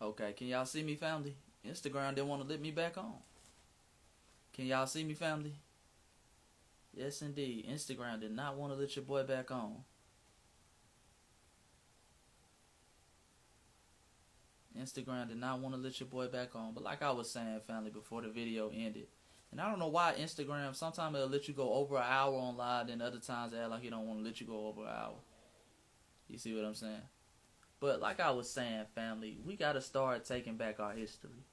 Okay, can y'all see me, family? Instagram didn't want to let me back on. Can y'all see me, family? Yes, indeed. Instagram did not want to let your boy back on. Instagram did not want to let your boy back on. But like I was saying, family, before the video ended, and I don't know why Instagram, sometimes it'll let you go over an hour on live, then other times it act like it don't want to let you go over an hour. You see what I'm saying? But like I was saying, family, we got to start taking back our history.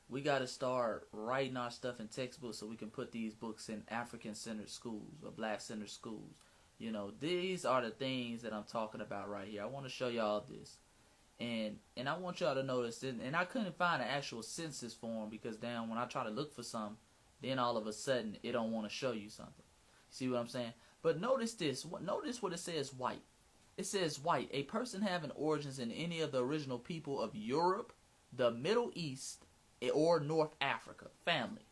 We got to start writing our stuff in textbooks so we can put these books in African-centered schools or black-centered schools. You know, these are the things that I'm talking about right here. I want to show y'all this. And I want y'all to notice, and I couldn't find an actual census form because, damn, when I try to look for something, then all of a sudden it don't want to show you something. See what I'm saying? But notice this. Notice what it says, white. It says white, a person having origins in any of the original people of Europe, the Middle East, or North Africa. Family.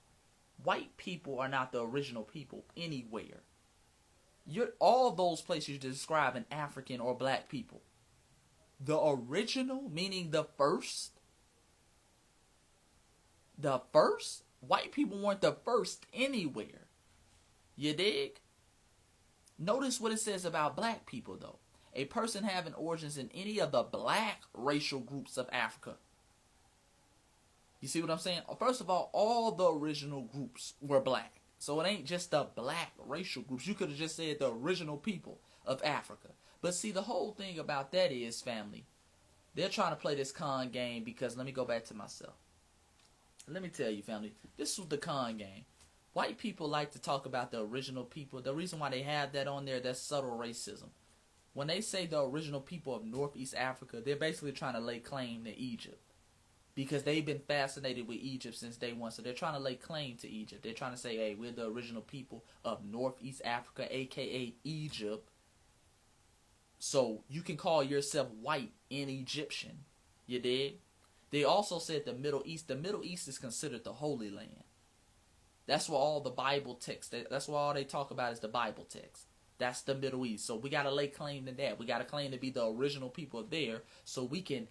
White people are not the original people anywhere. All those places you're describing African or black people. The original, meaning the first. The first? White people weren't the first anywhere. You dig? Notice what it says about black people, though. A person having origins in any of the black racial groups of Africa. You see what I'm saying? First of all the original groups were black. So it ain't just the black racial groups. You could have just said the original people of Africa. But see, the whole thing about that is, family, they're trying to play this con game because, let me go back to myself. Let me tell you, family, this was the con game. White people like to talk about the original people. The reason why they have that on there, that's subtle racism. When they say the original people of Northeast Africa, they're basically trying to lay claim to Egypt. Because they've been fascinated with Egypt since day one. So they're trying to lay claim to Egypt. They're trying to say, hey, we're the original people of Northeast Africa, a.k.a. Egypt. So you can call yourself white and Egyptian. You dig? They also said the Middle East. The Middle East is considered the Holy Land. That's where all the Bible text, that's where all they talk about is the Bible text. That's the Middle East. So we got to lay claim to that. We got to claim to be the original people there so we can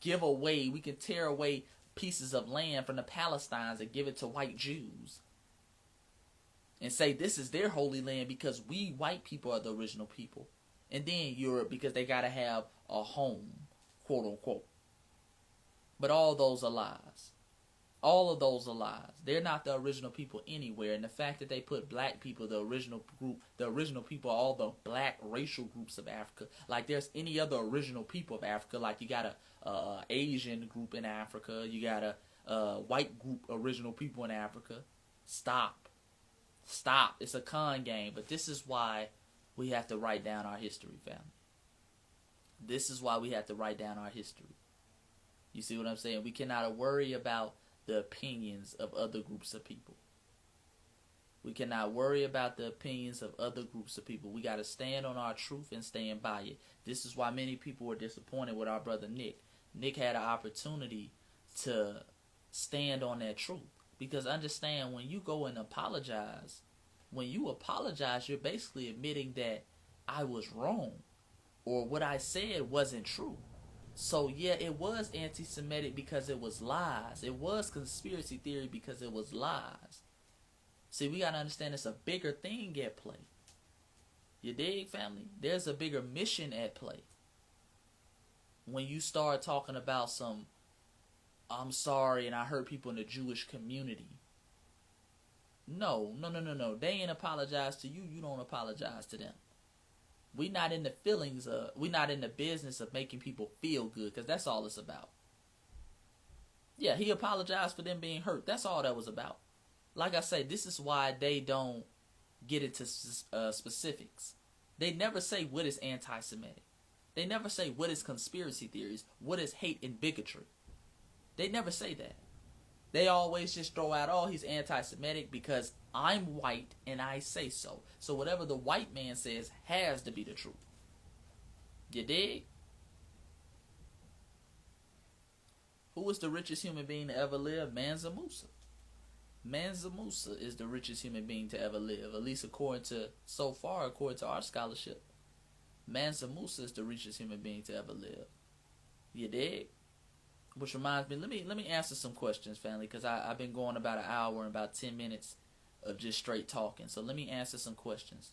give away, we can tear away pieces of land from the Palestinians and give it to white Jews. And say this is their holy land because we white people are the original people. And then Europe because they got to have a home, quote unquote. But all those are lies. All of those are lies. They're not the original people anywhere. And the fact that they put black people, the original group, the original people are all the black racial groups of Africa. Like there's any other original people of Africa. Like you got a Asian group in Africa. You got a white group original people in Africa. Stop. Stop. It's a con game. But this is why we have to write down our history, family. This is why we have to write down our history. You see what I'm saying? We cannot worry about the opinions of other groups of people. We cannot worry about the opinions of other groups of people. We got to stand on our truth and stand by it. This is why many people were disappointed with our brother Nick. Nick had an opportunity to stand on that truth. Because understand, when you go and apologize, when you apologize, you're basically admitting that I was wrong or what I said wasn't true. So yeah, it was anti-Semitic because it was lies. It was conspiracy theory because it was lies. See, we got to understand it's a bigger thing at play. You dig, family? There's a bigger mission at play. When you start talking about some, I'm sorry and I hurt people in the Jewish community. No. They ain't apologize to you. You don't apologize to them. We not in the feelings of, we not in the business of making people feel good, because that's all it's about. Yeah, he apologized for them being hurt. That's all that was about. Like I say, this is why they don't get into specifics. They never say what is anti-Semitic. They never say what is conspiracy theories, what is hate and bigotry. They never say that. They always just throw out, oh, he's anti-Semitic because I'm white and I say so. So whatever the white man says has to be the truth. You dig? Who is the richest human being to ever live? Mansa Musa. Mansa Musa is the richest human being to ever live. At least according to our scholarship. Mansa Musa is the richest human being to ever live. You dig? Which reminds me, let me answer some questions, family, because I've been going about an hour and about 10 minutes of just straight talking. So let me answer some questions.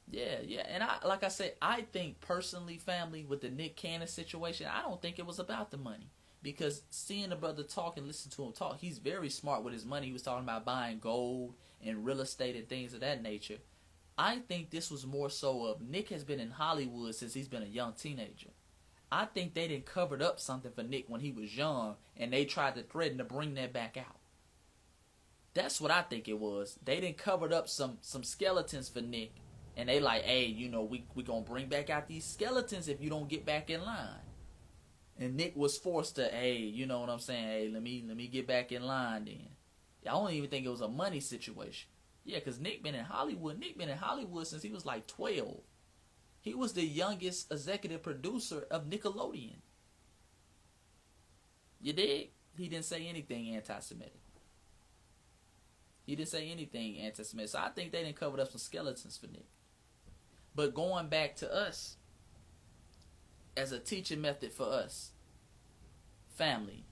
Yeah, and like I said, I think personally, family, with the Nick Cannon situation, I don't think it was about the money. Because seeing the brother talk and listen to him talk, he's very smart with his money. He was talking about buying gold and real estate and things of that nature. I think this was more so of Nick has been in Hollywood since he's been a young teenager. I think they didn't covered up something for Nick when he was young, and they tried to threaten to bring that back out. That's what I think it was. They didn't covered up some skeletons for Nick, and they like, hey, you know, we gonna bring back out these skeletons if you don't get back in line. And Nick was forced to, hey, you know what I'm saying? Hey, let me get back in line then. I don't even think it was a money situation. Yeah, because Nick been in Hollywood. Nick been in Hollywood since he was like 12. He was the youngest executive producer of Nickelodeon. You dig? He didn't say anything anti-Semitic. He didn't say anything anti-Semitic. So I think they didn't cover up some skeletons for Nick. But going back to us, as a teaching method for us, family,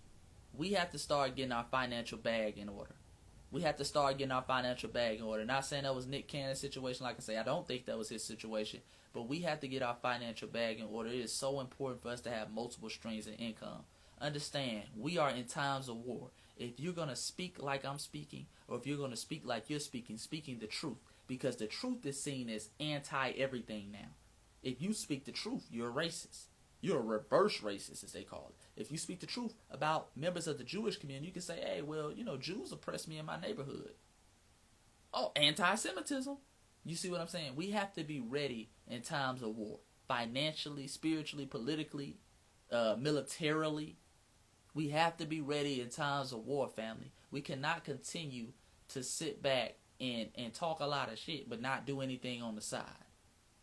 we have to start getting our financial bag in order. We have to start getting our financial bag in order. Not saying that was Nick Cannon's situation. Like I say, I don't think that was his situation. But we have to get our financial bag in order. It is so important for us to have multiple streams of income. Understand, we are in times of war. If you're going to speak like I'm speaking, or if you're going to speak like you're speaking the truth. Because the truth is seen as anti-everything now. If you speak the truth, you're a racist. You're a reverse racist, as they call it. If you speak the truth about members of the Jewish community, you can say, hey, well, you know, Jews oppress me in my neighborhood. Oh, anti-Semitism. You see what I'm saying? We have to be ready in times of war. Financially, spiritually, politically, militarily. We have to be ready in times of war, family. We cannot continue to sit back and talk a lot of shit but not do anything on the side.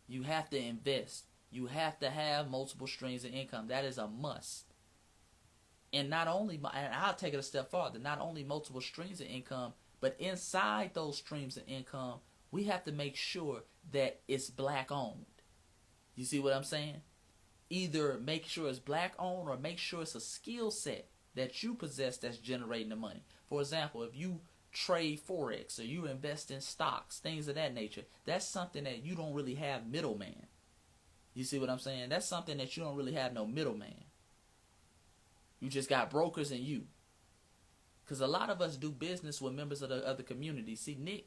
You have to invest. You have to have multiple streams of income. That is a must. And not only, and I'll take it a step farther, not only multiple streams of income, but inside those streams of income, we have to make sure that it's black owned. You see what I'm saying? Either make sure it's black owned or make sure it's a skill set that you possess that's generating the money. For example, if you trade Forex or you invest in stocks, things of that nature, that's something that you don't really have middleman. You see what I'm saying? That's something that you don't really have no middleman. You just got brokers and you. Because a lot of us do business with members of the other community. See, Nick,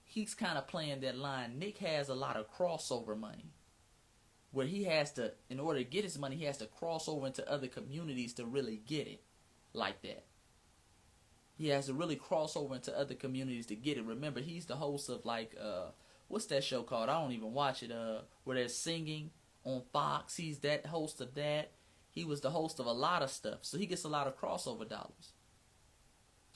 he's kind of playing that line. Nick has a lot of crossover money. Where he has to, in order to get his money, he has to cross over into other communities to really get it like that. He has to really cross over into other communities to get it. Remember, he's the host of what's that show called? I don't even watch it. Where they're singing on Fox. He's that host of that. He was the host of a lot of stuff. So he gets a lot of crossover dollars.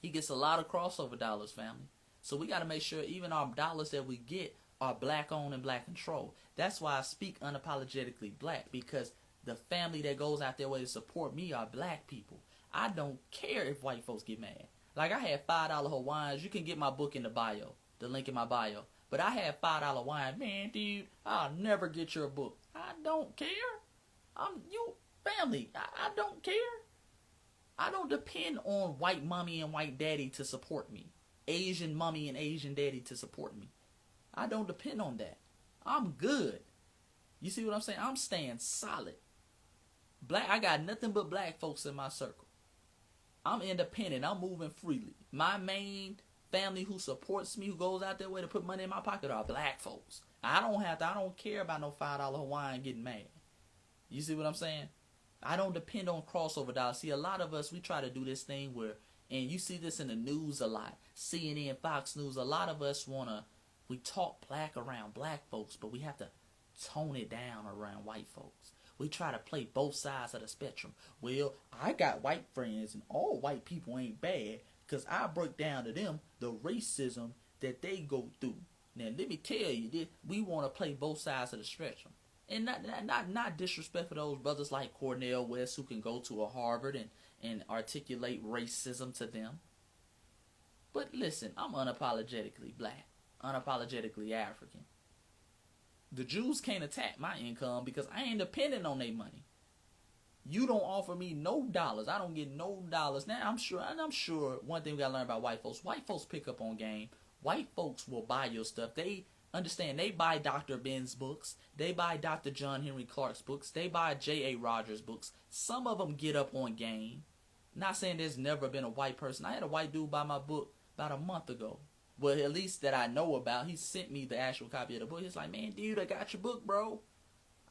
He gets a lot of crossover dollars, family. So we got to make sure even our dollars that we get are black owned and black controlled. That's why I speak unapologetically black. Because the family that goes out their way to support me are black people. I don't care if white folks get mad. Like I had $5 Hawaiians. You can get my book in the bio. The link in my bio. But I had $5 wine. Man, dude, I'll never get your book. I don't care. Family, I don't care. I don't depend on white mommy and white daddy to support me. Asian mommy and Asian daddy to support me. I don't depend on that. I'm good. You see what I'm saying? I'm staying solid. I got nothing but black folks in my circle. I'm independent. I'm moving freely. My main family who supports me, who goes out their way to put money in my pocket, are black folks. I don't care about no $5 Hawaiian getting mad. You see what I'm saying? I don't depend on crossover dollars. See, a lot of us, we try to do this thing where, and you see this in the news a lot, CNN, Fox News, a lot of us we talk black around black folks, but we have to tone it down around white folks. We try to play both sides of the spectrum. Well, I got white friends and all white people ain't bad because I break down to them the racism that they go through. Now, let me tell you this. We want to play both sides of the spectrum. And not disrespect for those brothers like Cornel West who can go to a Harvard and articulate racism to them. But listen, I'm unapologetically black. Unapologetically African. The Jews can't attack my income because I ain't dependent on their money. You don't offer me no dollars. I don't get no dollars. Now I'm sure one thing we gotta learn about white folks pick up on game. White folks will buy your stuff. They understand. They buy Dr. Ben's books. They buy Dr. John Henry Clark's books. They buy J.A. Rogers' books. Some of them get up on game. Not saying there's never been a white person. I had a white dude buy my book about a month ago. Well, at least that I know about. He sent me the actual copy of the book. He's like, man, dude, I got your book, bro.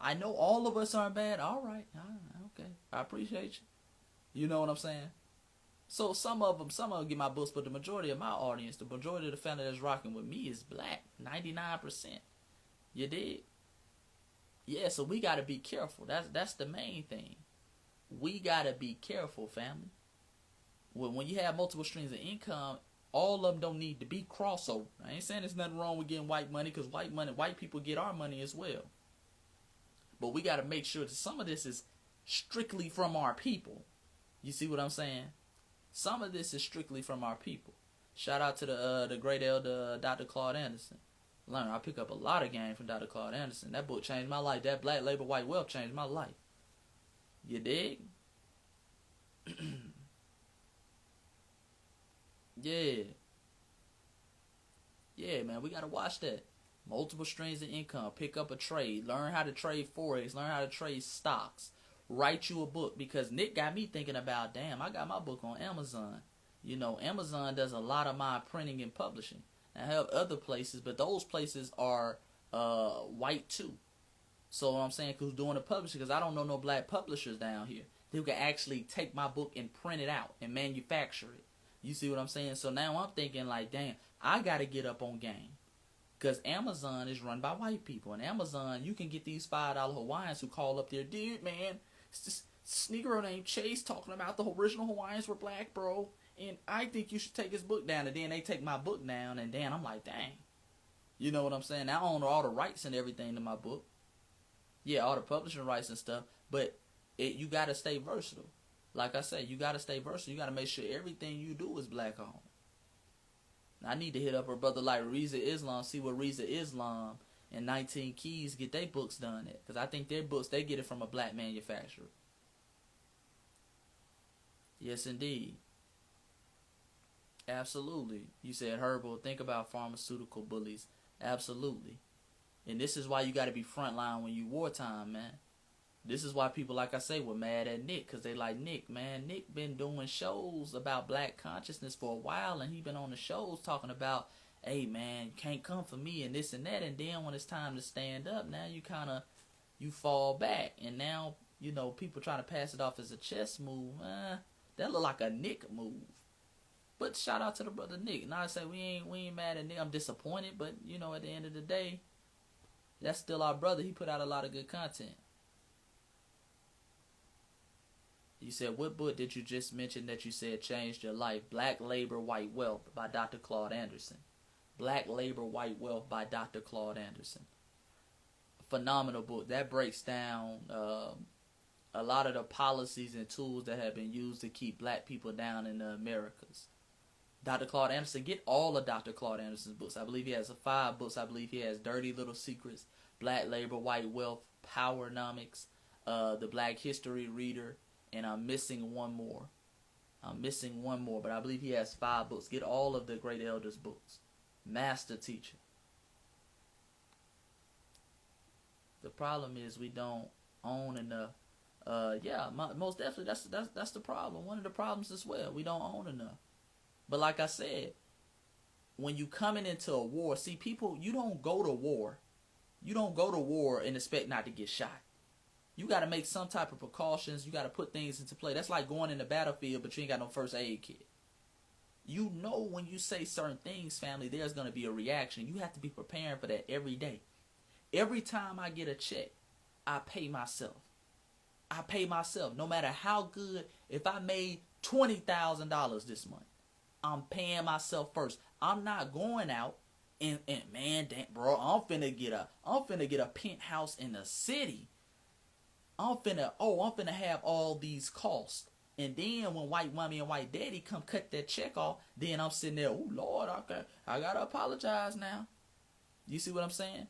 I know all of us aren't bad. All right. Okay. I appreciate you. You know what I'm saying? So some of them get my books, but the majority of my audience, the majority of the family that's rocking with me is black. 99%. You dig? Yeah, so we got to be careful. That's the main thing. We got to be careful, family. When you have multiple streams of income, all of them don't need to be crossover. I ain't saying there's nothing wrong with getting white money, because white people get our money as well. But we got to make sure that some of this is strictly from our people. You see what I'm saying? Some of this is strictly from our people. Shout out to the great elder Dr. Claude Anderson. I pick up a lot of game from Dr. Claude Anderson. That book changed my life. That Black Labor White Wealth changed my life. You dig? Yeah. Yeah, man, we got to watch that. Multiple streams of income. Pick up a trade. Learn how to trade Forex. Learn how to trade stocks. Write you a book, because Nick got me thinking about, damn, I got my book on Amazon. You know, Amazon does a lot of my printing and publishing. I have other places, but those places are white too. So what I'm saying, who's doing the publishing, because I don't know no black publishers down here who can actually take my book and print it out and manufacture it. You see what I'm saying? So now I'm thinking like, damn, I got to get up on game. Because Amazon is run by white people. And Amazon, you can get these $5 Hawaiians who call up there, dude, man, it's this Negro named Chase talking about the original Hawaiians were black, bro. And I think you should take his book down. And then they take my book down. And then I'm like, dang. You know what I'm saying? I own all the rights and everything to my book. Yeah, all the publishing rights and stuff. But you got to stay versatile. Like I said, you got to stay versatile. You got to make sure everything you do is black owned. I need to hit up a brother like Reza Islam, see what Reza Islam and 19 Keys get their books done at. Because I think their books, they get it from a black manufacturer. Yes, indeed. Absolutely. You said herbal. Think about pharmaceutical bullies. Absolutely. And this is why you got to be frontline when you wartime, man. This is why people, like I say, were mad at Nick. Because they like, Nick, man, Nick been doing shows about black consciousness for a while. And he been on the shows talking about, hey, man, you can't come for me and this and that. And then when it's time to stand up, now you fall back. And now, you know, people trying to pass it off as a chess move. That look like a Nick move. But shout out to the brother Nick. Now I say we ain't mad at Nick. I'm disappointed. But, you know, at the end of the day, that's still our brother. He put out a lot of good content. You said, what book did you just mention that you said changed your life? Black Labor, White Wealth by Dr. Claude Anderson. Black Labor, White Wealth by Dr. Claude Anderson. Phenomenal book. That breaks down a lot of the policies and tools that have been used to keep black people down in the Americas. Dr. Claude Anderson, get all of Dr. Claude Anderson's books. I believe he has 5 books. I believe he has Dirty Little Secrets, Black Labor, White Wealth, Powernomics, The Black History Reader, and I'm missing one more. But I believe he has 5 books. Get all of the great elders' books. Master teacher. The problem is we don't own enough. Most definitely that's the problem. One of the problems as well. We don't own enough. But like I said, when you coming into a war, see, people, you don't go to war. You don't go to war and expect not to get shot. You got to make some type of precautions. You got to put things into play. That's like going in the battlefield, but you ain't got no first aid kit. You know when you say certain things, family, there's going to be a reaction. You have to be preparing for that every day. Every time I get a check, I pay myself. No matter how good. If I made $20,000 this month, I'm paying myself first. I'm not going out and man, damn, bro, I'm finna get a penthouse in the city. I'm finna have all these costs. And then when white mommy and white daddy come cut that check off, then I'm sitting there, oh Lord, I gotta apologize now. You see what I'm saying?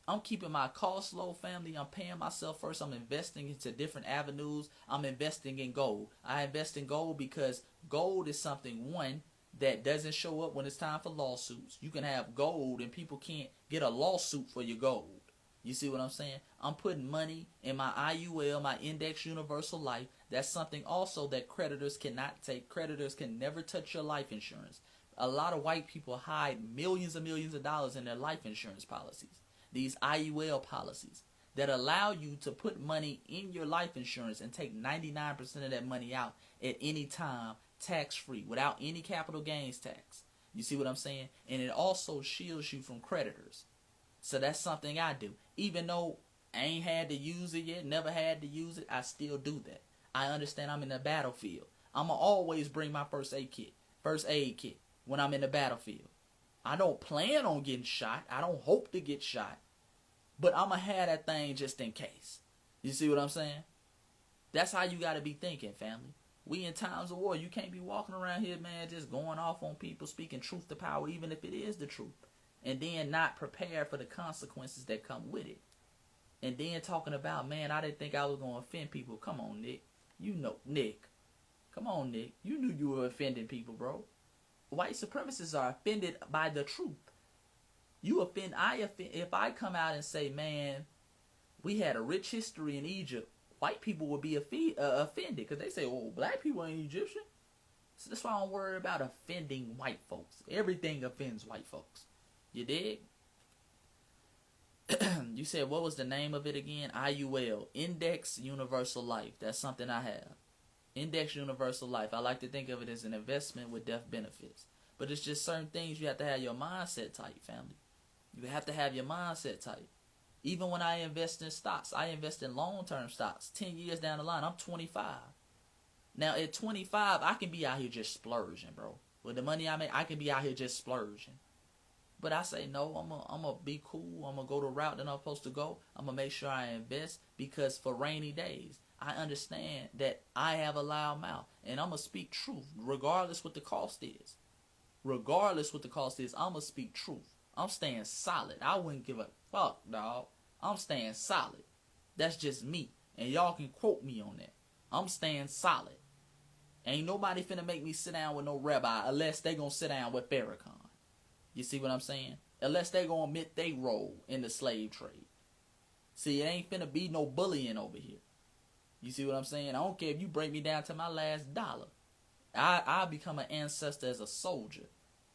I'm keeping my costs low, family. I'm paying myself first. I'm investing into different avenues. I'm investing in gold. I invest in gold because gold is something, one, that doesn't show up when it's time for lawsuits. You can have gold and people can't get a lawsuit for your gold. You see what I'm saying? I'm putting money in my IUL, my Index Universal Life. That's something also that creditors cannot take. Creditors can never touch your life insurance. A lot of white people hide millions and millions of dollars in their life insurance policies. These IUL policies that allow you to put money in your life insurance and take 99% of that money out at any time, tax-free, without any capital gains tax. You see what I'm saying? And it also shields you from creditors. So that's something I do. Even though I ain't had to use it yet, never had to use it, I still do that. I understand I'm in the battlefield. I'm going to always bring my first aid kit when I'm in the battlefield. I don't plan on getting shot. I don't hope to get shot. But I'm going to have that thing just in case. You see what I'm saying? That's how you got to be thinking, family. We in times of war. You can't be walking around here, man, just going off on people, speaking truth to power, even if it is the truth. And then not prepared for the consequences that come with it. And then talking about, man, I didn't think I was going to offend people. Come on, Nick. You know, Nick. Come on, Nick. You knew you were offending people, bro. White supremacists are offended by the truth. You offend, I offend. If I come out and say, man, we had a rich history in Egypt, white people would be offended because they say, oh, black people ain't Egyptian. So that's why I don't worry about offending white folks. Everything offends white folks. You dig? You said, what was the name of it again? IUL, Index Universal Life. That's something I have. Index Universal Life. I like to think of it as an investment with death benefits. But it's just certain things you have to have your mindset tight, family. You have to have your mindset tight. Even when I invest in stocks, I invest in long-term stocks. 10 years down the line, I'm 25. Now, at 25, I can be out here just splurging, bro. With the money I make, I can be out here just splurging. But I say, no, I'm going to be cool. I'm going to go the route that I'm supposed to go. I'm going to make sure I invest because for rainy days, I understand that I have a loud mouth. And I'm going to speak truth regardless what the cost is. Regardless what the cost is, I'm going to speak truth. I'm staying solid. I wouldn't give a fuck, dog. I'm staying solid. That's just me. And y'all can quote me on that. I'm staying solid. Ain't nobody finna make me sit down with no rabbi unless they gonna sit down with Farrakhan. You see what I'm saying? Unless they gonna admit they role in the slave trade. See, it ain't finna be no bullying over here. You see what I'm saying? I don't care if you break me down to my last dollar. I'll become an ancestor as a soldier.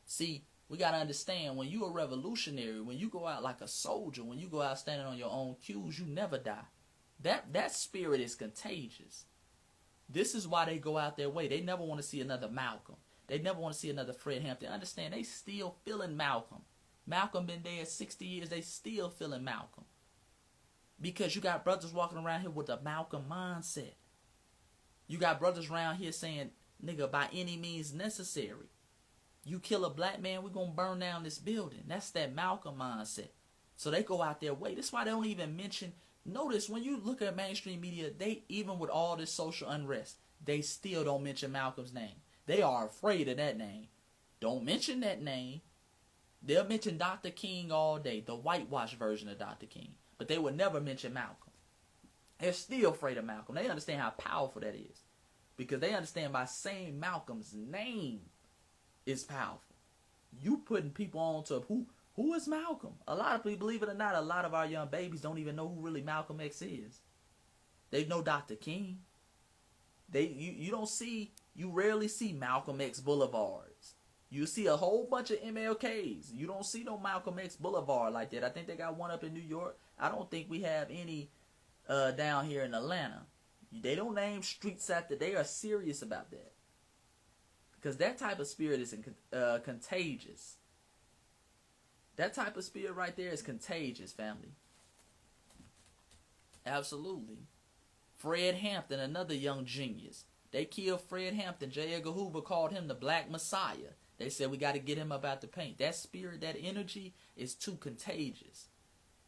See, we got to understand, when you a revolutionary, when you go out like a soldier, when you go out standing on your own cues, you never die. That spirit is contagious. This is why they go out their way. They never want to see another Malcolm. They never want to see another Fred Hampton. Understand, they still feeling Malcolm. Malcolm been dead 60 years. They still feeling Malcolm. Because you got brothers walking around here with a Malcolm mindset. You got brothers around here saying, nigga, by any means necessary. You kill a black man, we're going to burn down this building. That's that Malcolm mindset. So they go out their way. That's why they don't even mention. Notice when you look at mainstream media, they, even with all this social unrest, they still don't mention Malcolm's name. They are afraid of that name. Don't mention that name. They'll mention Dr. King all day, the whitewash version of Dr. King. But they would never mention Malcolm. They're still afraid of Malcolm. They understand how powerful that is. Because they understand by saying Malcolm's name is powerful. You putting people on to who is Malcolm? A lot of people, believe it or not, a lot of our young babies don't even know who really Malcolm X is. They know Dr. King. You rarely see Malcolm X Boulevards. You see a whole bunch of MLKs. You don't see no Malcolm X Boulevard like that. I think they got one up in New York. I don't think we have any down here in Atlanta. They don't name streets after. They are serious about that. Because that type of spirit is contagious. That type of spirit right there is contagious, family. Absolutely. Fred Hampton, another young genius. They killed Fred Hampton. J. Edgar Hoover called him the Black Messiah. They said we got to get him up out the paint. That spirit, that energy is too contagious.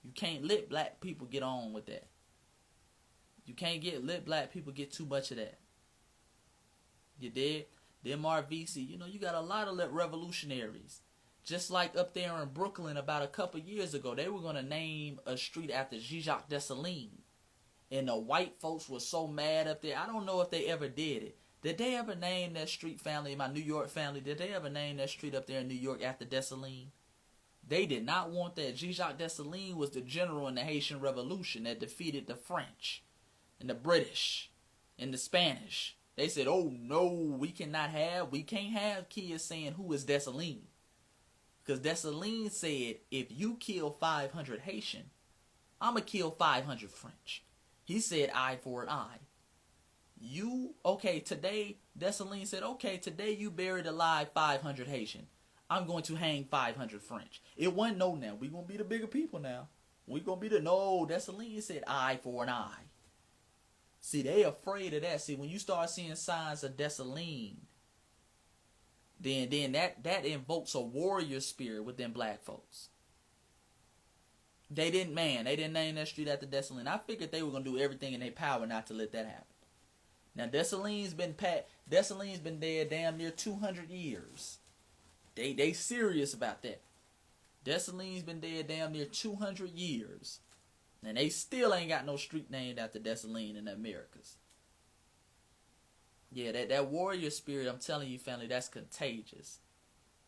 You can't let black people get on with that. You can't let black people get too much of that. You did? Then Mark VC, you got a lot of revolutionaries Just like up there in Brooklyn about a couple years ago, they were going to name a street after Jacques Dessalines. And the white folks were so mad up there. I don't know if they ever did it. Did they ever name that street, family, my New York family, did they ever name that street up there in New York after Dessalines? They did not want that. Jacques Dessalines was the general in the Haitian Revolution that defeated the French and the British and the Spanish. They said, oh no, we can't have kids saying who is Dessalines. Because Dessalines said, if you kill 500 Haitian, I'm going to kill 500 French. He said eye for an eye. Today, Dessalines said, okay, today you buried alive 500 Haitian. I'm going to hang 500 French. It wasn't no now. We're going to be the bigger people now. We're going to be no. Dessalines said eye for an eye. See, they afraid of that. See, when you start seeing signs of Dessalines, then that invokes a warrior spirit within black folks. They didn't name that street after Dessalines. I figured they were going to do everything in their power not to let that happen. Now, Dessalines been dead damn near 200 years. They serious about that. Dessalines been dead damn near 200 years. And they still ain't got no street named after Dessalines in the Americas. Yeah, that warrior spirit, I'm telling you, family, that's contagious.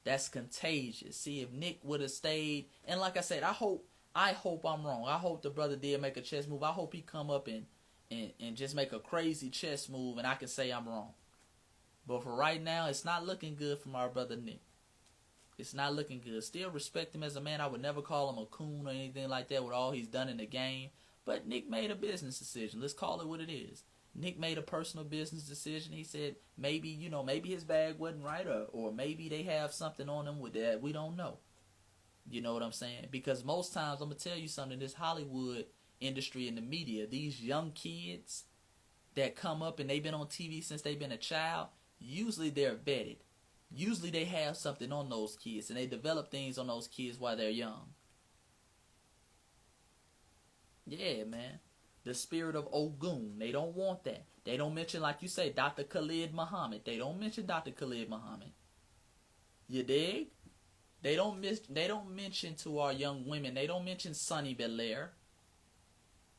That's contagious. See, if Nick would have stayed, and like I said, I hope I'm wrong. I hope the brother did make a chess move. I hope he come up and just make a crazy chess move and I can say I'm wrong. But for right now, it's not looking good from our brother Nick. It's not looking good. Still respect him as a man. I would never call him a coon or anything like that with all he's done in the game. But Nick made a business decision. Let's call it what it is. Nick made a personal business decision. He said maybe his bag wasn't right or maybe they have something on them with that. We don't know. You know what I'm saying? Because most times, I'm going to tell you something, this Hollywood industry and the media, these young kids that come up and they've been on TV since they've been a child, usually they're vetted. Usually they have something on those kids and they develop things on those kids while they're young. Yeah, man. The spirit of Ogun, they don't want that. They don't mention, like you say, Dr. Khalid Muhammad. They don't mention Dr. Khalid Muhammad. You dig? They don't mention to our young women, they don't mention Sonny Belair.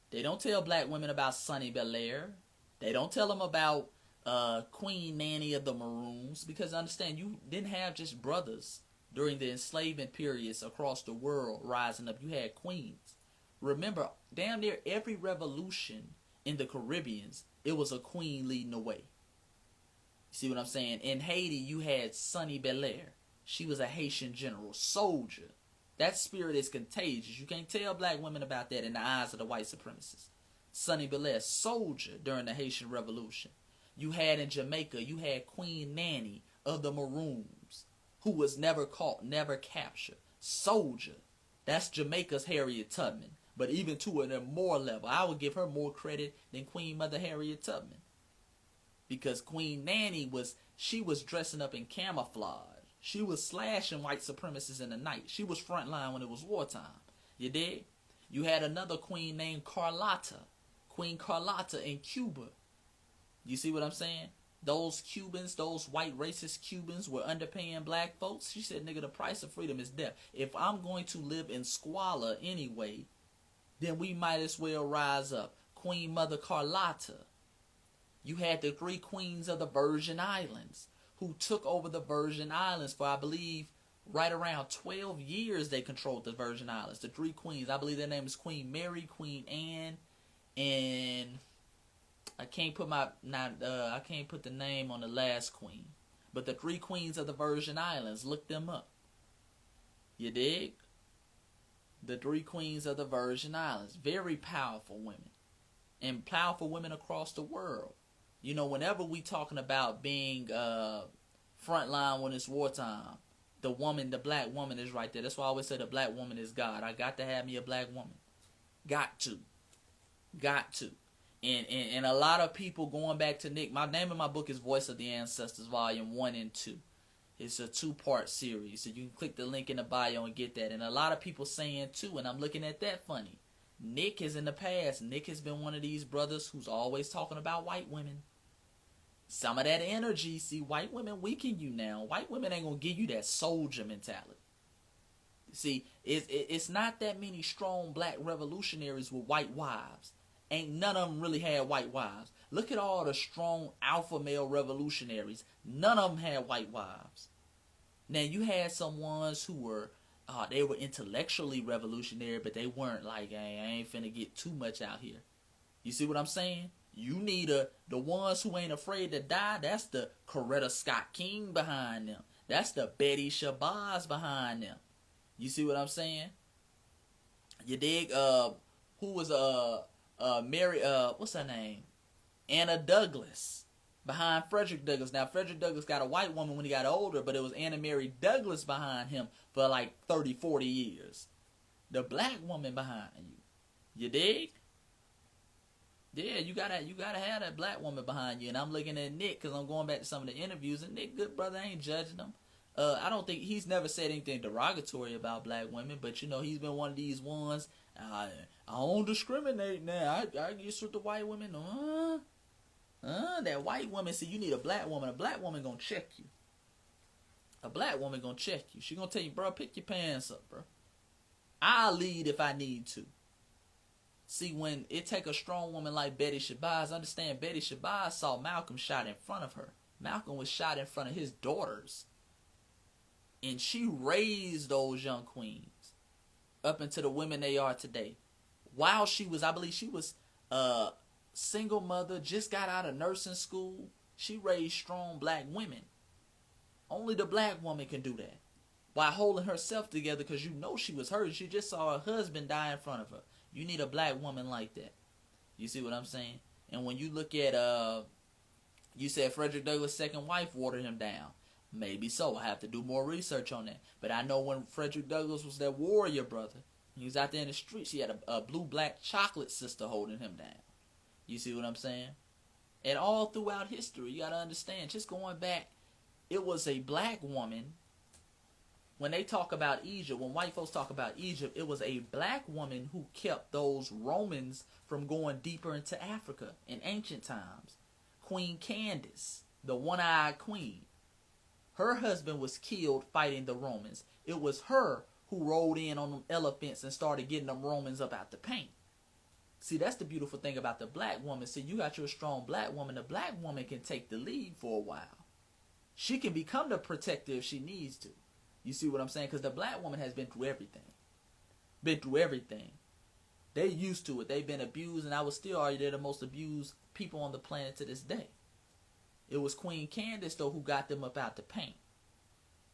They don't tell black women about Sonny Belair. They don't tell them about Queen Nanny of the Maroons. Because understand, you didn't have just brothers during the enslavement periods across the world rising up. You had queens. Remember, damn near every revolution in the Caribbean, it was a queen leading the way. You see what I'm saying? In Haiti, you had Sonny Belair. She was a Haitian general, soldier. That spirit is contagious. You can't tell black women about that in the eyes of the white supremacists. Sonny Belair, soldier during the Haitian Revolution. You had in Jamaica, you had Queen Nanny of the Maroons, who was never caught, never captured. Soldier. That's Jamaica's Harriet Tubman. But even to a more level, I would give her more credit than Queen Mother Harriet Tubman. Because Queen Nanny was dressing up in camouflage. She was slashing white supremacists in the night. She was frontline when it was wartime. You dig? You had another queen named Carlotta. Queen Carlotta in Cuba. You see what I'm saying? Those Cubans, those white racist Cubans were underpaying black folks. She said, nigga, the price of freedom is death. If I'm going to live in squalor anyway, then we might as well rise up. Queen Mother Carlotta. You had the 3 queens of the Virgin Islands who took over the Virgin Islands for, I believe, right around 12 years they controlled the Virgin Islands. The 3 queens. I believe their name is Queen Mary, Queen Anne, and I can't put the name on the last queen. But the 3 queens of the Virgin Islands, look them up. You dig? The 3 queens of the Virgin Islands. Very powerful women. And powerful women across the world. You know, whenever we talking about being frontline when it's wartime, the black woman is right there. That's why I always say the black woman is God. I got to have me a black woman. Got to. And a lot of people going back to Nick. My name of my book is Voice of the Ancestors, Volume 1 and 2. It's a 2-part series, so you can click the link in the bio and get that. And a lot of people saying too, and I'm looking at that funny, Nick has in the past, Nick has been one of these brothers who's always talking about white women. Some of that energy, see, white women weaken you now. White women ain't gonna give you that soldier mentality. See, it's not that many strong black revolutionaries with white wives. Ain't none of them really had white wives. Look at all the strong alpha male revolutionaries. None of them had white wives. Now you had some ones who were, they were intellectually revolutionary, but they weren't like, hey, I ain't finna get too much out here. You see what I'm saying? You need the ones who ain't afraid to die. That's the Coretta Scott King behind them. That's the Betty Shabazz behind them. You see what I'm saying? You dig? Who was Mary? What's her name? Anna Douglas behind Frederick Douglass. Now Frederick Douglass got a white woman when he got older, but it was Anna Mary Douglas behind him for like 30, 40 years. The black woman behind you. You dig? Yeah, you gotta have that black woman behind you. And I'm looking at Nick because I'm going back to some of the interviews, and Nick, good brother, I ain't judging him. I don't think he's never said anything derogatory about black women, but you know he's been one of these ones. I don't discriminate now. I get with the white women. That white woman. See, you need a black woman. A black woman gonna check you. A black woman gonna check you. She gonna tell you, bro, pick your pants up, bro. I'll lead if I need to. See, when it take a strong woman like Betty Shabazz, understand Betty Shabazz saw Malcolm shot in front of her. Malcolm was shot in front of his daughters. And she raised those young queens up into the women they are today. While she was, I believe she was a single mother, just got out of nursing school. She raised strong black women. Only the black woman can do that. While holding herself together, because you know she was hurt. She just saw her husband die in front of her. You need a black woman like that. You see what I'm saying? And when you look at, you said Frederick Douglass' second wife watered him down. Maybe so. I have to do more research on that. But I know when Frederick Douglass was that warrior brother, he was out there in the streets, he had a blue-black chocolate sister holding him down. You see what I'm saying? And all throughout history, you got to understand, just going back, it was a black woman. When they talk about Egypt, when white folks talk about Egypt, it was a black woman who kept those Romans from going deeper into Africa in ancient times. Queen Candace, the one-eyed queen. Her husband was killed fighting the Romans. It was her who rode in on them elephants and started getting them Romans up out the paint. See, that's the beautiful thing about the black woman. See, you got your strong black woman. The black woman can take the lead for a while. She can become the protector if she needs to. You see what I'm saying? Because the black woman has been through everything. Been through everything. They're used to it. They've been abused, and I would still argue they're the most abused people on the planet to this day. It was Queen Candace, though, who got them up out the paint.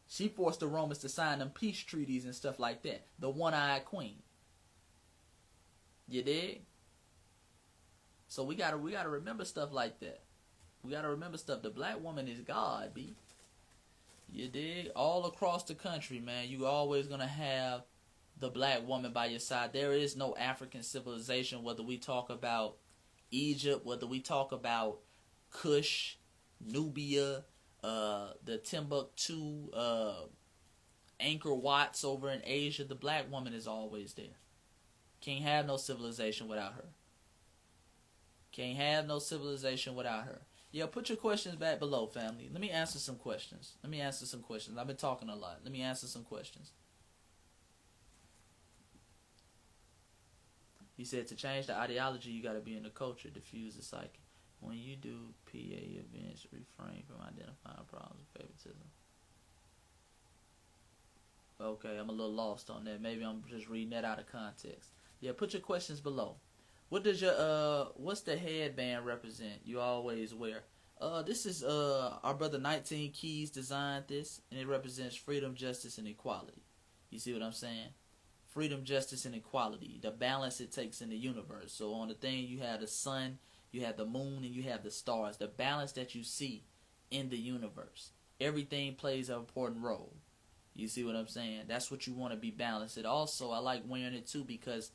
She forced the Romans to sign them peace treaties and stuff like that. The one-eyed queen. You dig? So we gotta remember stuff like that. We gotta remember stuff. The black woman is God, B. You dig? All across the country, man, you always gonna have the black woman by your side. There is no African civilization, whether we talk about Egypt, whether we talk about Kush, Nubia, the Timbuktu, Angkor Watts over in Asia. The black woman is always there. Can't have no civilization without her. Can't have no civilization without her. Yeah, put your questions back below, family. Let me answer some questions. I've been talking a lot. Let me answer some questions. He said to change the ideology, you got to be in the culture, diffuse the psyche. When you do PA events, refrain from identifying problems with favoritism. Okay, I'm a little lost on that. Maybe I'm just reading that out of context. Yeah, put your questions below. What does your what's the headband represent you always wear? This is our brother 19 Keys designed this, and it represents freedom, justice, and equality. You see what I'm saying? Freedom, justice, and equality. The balance it takes in the universe. So on the thing you have the sun, you have the moon, and you have the stars. The balance that you see in the universe. Everything plays an important role. You see what I'm saying? That's what you want to be balanced. It also, I like wearing it too because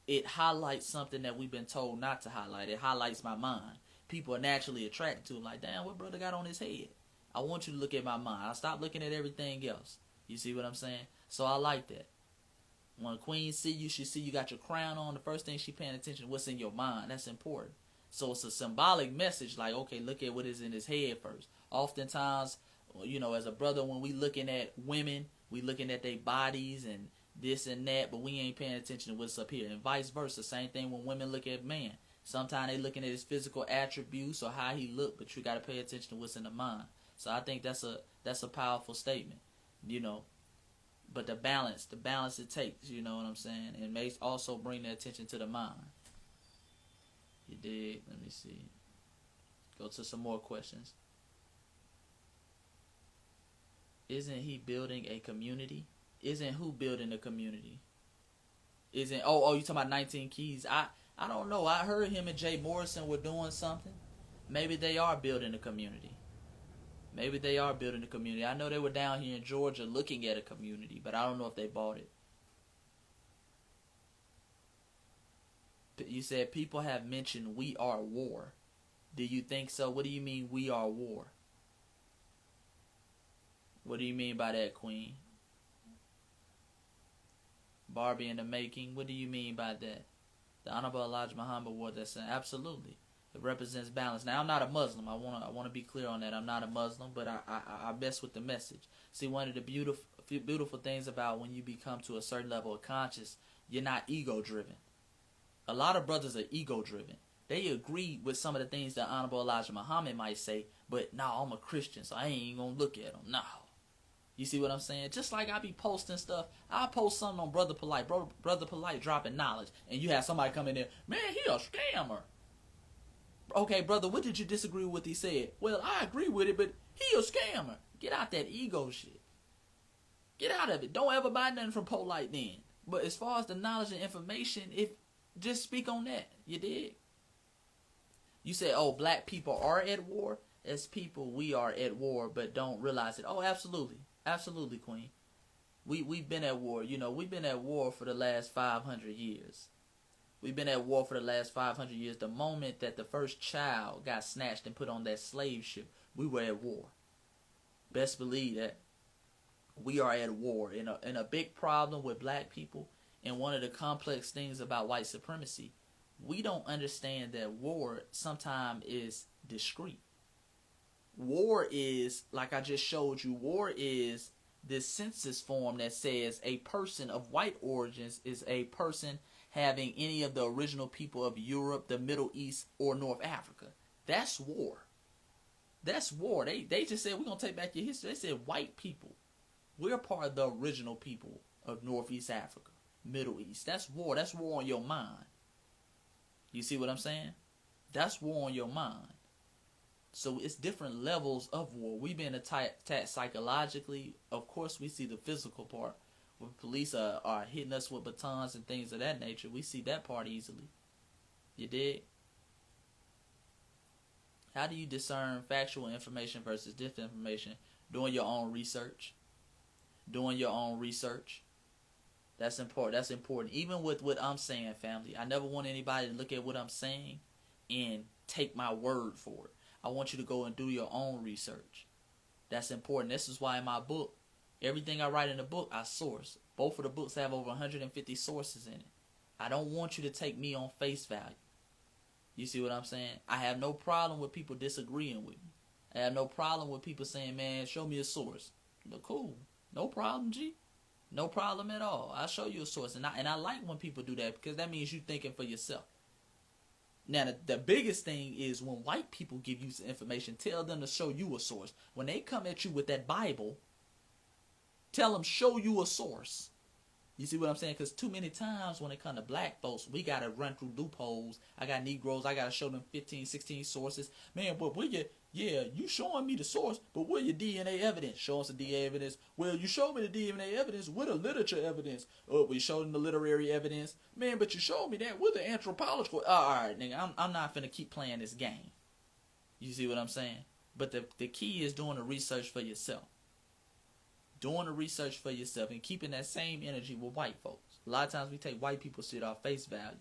it highlights something that we've been told not to highlight. It highlights my mind. People are naturally attracted to it. Like, damn, what brother got on his head? I want you to look at my mind. I stop looking at everything else. You see what I'm saying? So I like that. When a queen see you, she see you got your crown on. The first thing she paying attention to what's in your mind. That's important. So it's a symbolic message. Like, okay, look at what is in his head first. Oftentimes, you know, as a brother, when we looking at women, We looking at their bodies and this and that, but we ain't paying attention to what's up here. And vice versa. Same thing when women look at man. Sometimes they looking at his physical attributes or how he look, but you got to pay attention to what's in the mind. So I think that's a powerful statement, you know. But the balance it takes, you know what I'm saying? And may also bring the attention to the mind. You did. Let me see. Go to some more questions. Isn't he building a community? Isn't who building a community? Isn't you talking about 19 Keys? I don't know. I heard him and Jay Morrison were doing something. Maybe they are building a community. Maybe they are building a community. I know they were down here in Georgia looking at a community, but I don't know if they bought it. You said people have mentioned we are war. Do you think so? What do you mean we are war? What do you mean by that, Queen? Barbie in the making. What do you mean by that? The Honorable Elijah Muhammad wore that saying. Absolutely. It represents balance. Now, I'm not a Muslim. I wanna be clear on that. I'm not a Muslim, but I mess with the message. See, one of the beautiful things about when you become to a certain level of conscious, you're not ego-driven. A lot of brothers are ego-driven. They agree with some of the things that Honorable Elijah Muhammad might say, but no, I'm a Christian, so I ain't even gonna look at them. No. You see what I'm saying? Just like I be posting stuff, I post something on Brother Polite. Brother Polite dropping knowledge, and you have somebody come in there, man, he a scammer. Okay, brother, what did you disagree with what he said? Well, I agree with it, but he a scammer. Get out that ego shit. Get out of it. Don't ever buy nothing from Polite then. But as far as the knowledge and information, just speak on that. You dig? You say, black people are at war. As people, we are at war, but don't realize it. Oh, absolutely. Absolutely, Queen. We've been at war. You know, we've been at war for the last 500 years. We've been at war for the last 500 years. The moment that the first child got snatched and put on that slave ship, we were at war. Best believe that. We are at war. And a big problem with black people, and one of the complex things about white supremacy, we don't understand that war sometimes is discreet. War is, like I just showed you, war is this census form that says a person of white origins is a person having any of the original people of Europe, the Middle East, or North Africa. That's war. That's war. They just said, we're going to take back your history. They said white people. We're part of the original people of Northeast Africa, Middle East. That's war. That's war on your mind. You see what I'm saying? That's war on your mind. So it's different levels of war. We've been attacked psychologically. Of course, we see the physical part. When police are hitting us with batons and things of that nature, we see that part easily. You dig? How do you discern factual information versus disinformation? Doing your own research. Doing your own research. That's important. That's important. Even with what I'm saying, family. I never want anybody to look at what I'm saying and take my word for it. I want you to go and do your own research. That's important. This is why in my book, everything I write in the book, I source. Both of the books have over 150 sources in it. I don't want you to take me on face value. You see what I'm saying? I have no problem with people disagreeing with me. I have no problem with people saying, man, show me a source. Look, cool. No problem, G. No problem at all. I'll show you a source. And I like when people do that because that means you're thinking for yourself. Now, the biggest thing is when white people give you some information, tell them to show you a source. When they come at you with that Bible, tell them, show you a source. You see what I'm saying? Because too many times when it comes to black folks, we got to run through loopholes. I got Negroes, I got to show them 15, 16 sources. Man, but you showing me the source, but where your DNA evidence? Show us the DNA evidence. Well, you showed me the DNA evidence with the literature evidence. Oh, we showed them the literary evidence. Man, but you showed me that with the anthropological. All right, nigga, I'm not finna keep playing this game. You see what I'm saying? But the key is doing the research for yourself. Doing the research for yourself and keeping that same energy with white folks. A lot of times we take white people shit off face value.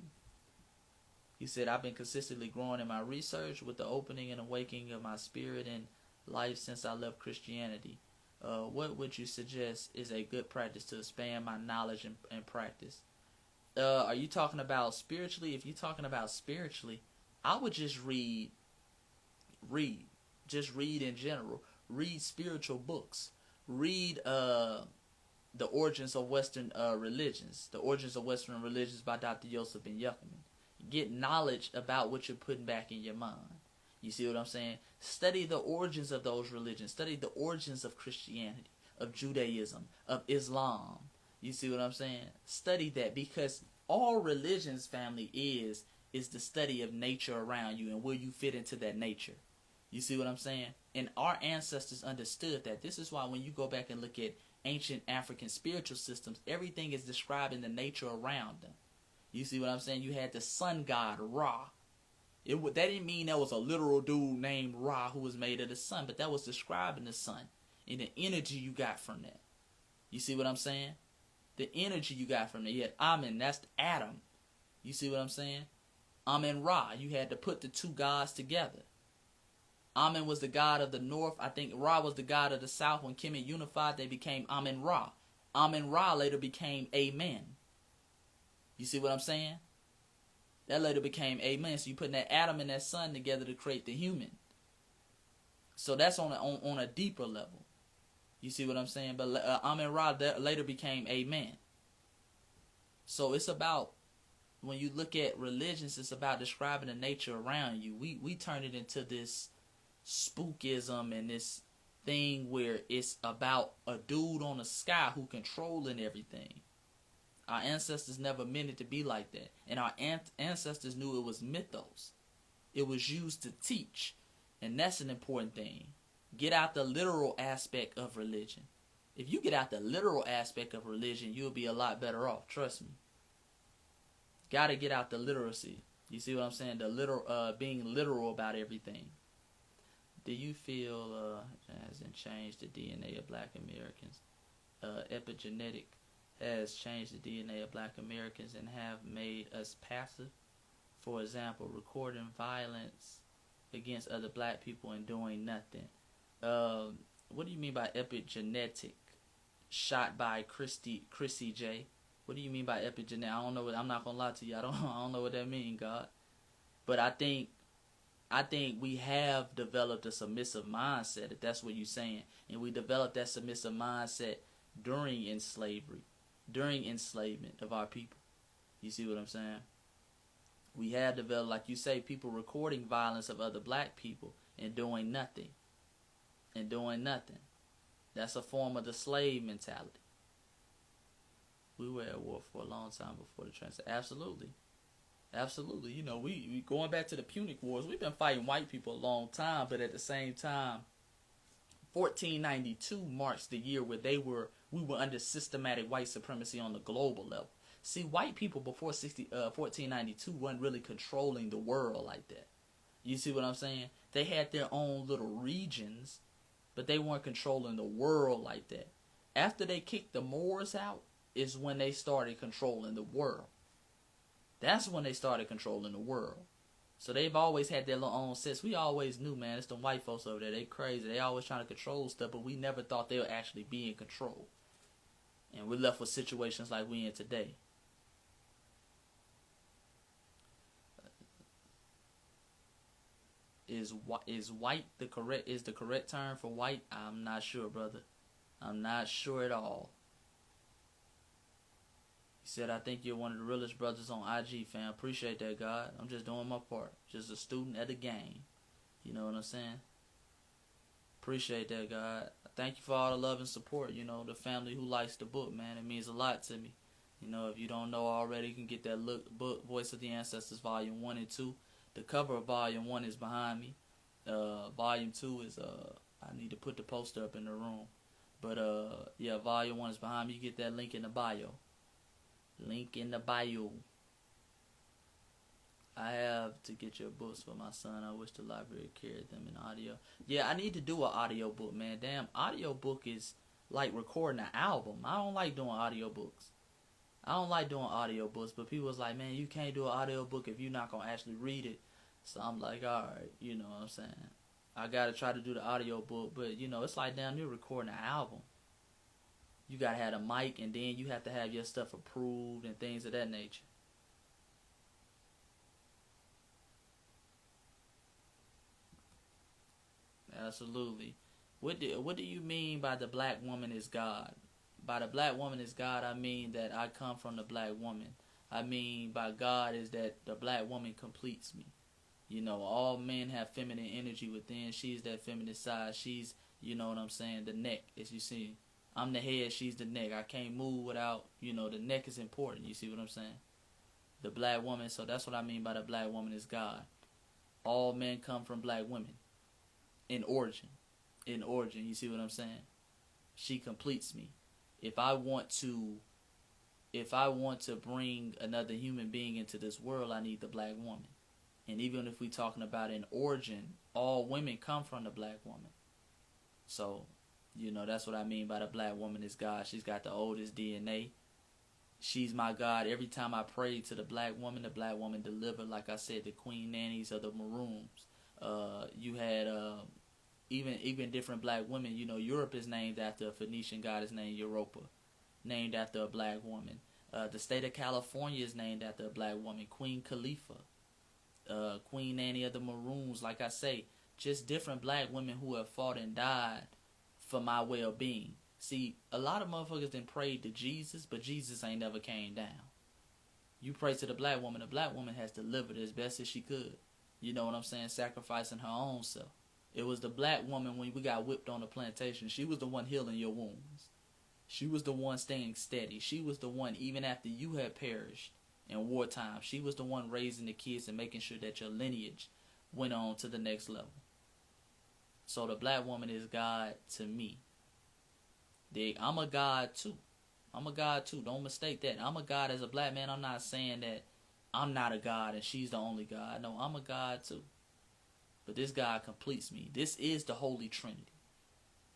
He said, I've been consistently growing in my research with the opening and awakening of my spirit and life since I left Christianity. What would you suggest is a good practice to expand my knowledge and practice? Are you talking about spiritually? If you're talking about spiritually, I would just read. Just read in general. Read spiritual books. Read The Origins of Western Religions. The Origins of Western Religions by Dr. Yosef Ben Yuckerman. Get knowledge about what you're putting back in your mind. You see what I'm saying? Study the origins of those religions. Study the origins of Christianity, of Judaism, of Islam. You see what I'm saying? Study that, because all religions, family, is the study of nature around you and where you fit into that nature. You see what I'm saying? And our ancestors understood that. This is why when you go back and look at ancient African spiritual systems, everything is describing the nature around them. You see what I'm saying? You had the sun god, Ra. That didn't mean there was a literal dude named Ra who was made of the sun, but that was describing the sun and the energy you got from that. You see what I'm saying? The energy you got from it. You had Amen, that's Adam. You see what I'm saying? Amen Ra. You had to put the two gods together. Amen was the god of the north. I think Ra was the god of the south. When Kemet unified, they became Amen Ra. Amen Ra later became Amen. You see what I'm saying? That later became Amen. So you putting that Adam and that sun together to create the human. So that's on a deeper level. You see what I'm saying? But Amen Ra later became Amen. So it's about, when you look at religions, it's about describing the nature around you. We turn it into this spookism and this thing where it's about a dude on the sky who controlling everything. Our ancestors never meant it to be like that. And our ancestors knew it was mythos. It was used to teach. And that's an important thing. Get out the literal aspect of religion. If you get out the literal aspect of religion, you'll be a lot better off. Trust me. Gotta get out the literacy. You see what I'm saying? The literal, being literal about everything. Do you feel it hasn't changed the DNA of black Americans? Epigenetic has changed the DNA of black Americans and have made us passive. For example, recording violence against other black people and doing nothing. What do you mean by epigenetic? Shot by Chrissy J. What do you mean by epigenetic? I don't know. I'm not gonna lie to you. I don't know what that means, God. But I think we have developed a submissive mindset, if that's what you're saying. And we developed that submissive mindset during enslavement of our people. You see what I'm saying? We have developed, like you say, people recording violence of other black people and doing nothing. That's a form of the slave mentality. We were at war for a long time before the transition. Absolutely. You know, we going back to the Punic Wars, we've been fighting white people a long time, but at the same time, 1492 marks the year where we were under systematic white supremacy on the global level. See, white people before 1492 weren't really controlling the world like that. You see what I'm saying? They had their own little regions, but they weren't controlling the world like that. After they kicked the Moors out is when they started controlling the world. That's when they started controlling the world. So they've always had their little own sense. We always knew, man, it's them white folks over there. They crazy. They always trying to control stuff, but we never thought they would actually be in control. And we're left with situations like we in today. Is white the correct term for white? I'm not sure, brother. I'm not sure at all. He said, I think you're one of the realest brothers on IG, fam. Appreciate that, God. I'm just doing my part. Just a student at the game. You know what I'm saying? Appreciate that, God. Thank you for all the love and support. You know, the family who likes the book, man. It means a lot to me. You know, if you don't know already, you can get that book, Voice of the Ancestors, Volume 1 and 2. The cover of Volume 1 is behind me. Volume 2 is, I need to put the poster up in the room. But, yeah, Volume 1 is behind me. You get that link in the bio. Link in the bio. I have to get your books for my son. I wish the library carried them in audio. Yeah, I need to do an audio book, man. Damn, audio book is like recording an album. I don't like doing audio books. But people was like, man, you can't do an audio book if you're not going to actually read it. So I'm like, all right, you know what I'm saying. I got to try to do the audio book, but, you know, it's like damn near recording an album. You got to have a mic, and then you have to have your stuff approved and things of that nature. Absolutely. What do you mean by the black woman is God? by the black woman is God, I mean that I come from the black woman. I mean by God is that the black woman completes me. You know, all men have feminine energy within. She's that feminine side. She's, you know what I'm saying, the neck, as you see. I'm the head, she's the neck. I can't move without, you know, the neck is important. You see what I'm saying? The black woman, so that's what I mean by the black woman is God. All men come from black women. In origin. In origin, you see what I'm saying? She completes me. If I want to bring another human being into this world, I need the black woman. And even if we're talking about in origin, all women come from the black woman. So, you know, that's what I mean by the black woman is God. She's got the oldest DNA. She's my God. Every time I pray to the black woman delivered, like I said, the queen nannies of the maroons. You had even different black women. You know, Europe is named after a Phoenician goddess named Europa, named after a black woman. The state of California is named after a black woman, Queen Khalifa. Queen Nanny of the Maroons, like I say, just different black women who have fought and died for my well-being. See, a lot of motherfuckers done prayed to Jesus, but Jesus ain't never came down. You pray to the black woman has delivered as best as she could. You know what I'm saying? Sacrificing her own self. It was the black woman when we got whipped on the plantation. She was the one healing your wounds. She was the one staying steady. She was the one, even after you had perished in wartime, she was the one raising the kids and making sure that your lineage went on to the next level. So the black woman is God to me. I'm a God too. I'm a God too. Don't mistake that. I'm a God as a black man. I'm not saying that I'm not a God and she's the only God. No, I'm a God too. But this God completes me. This is the Holy Trinity.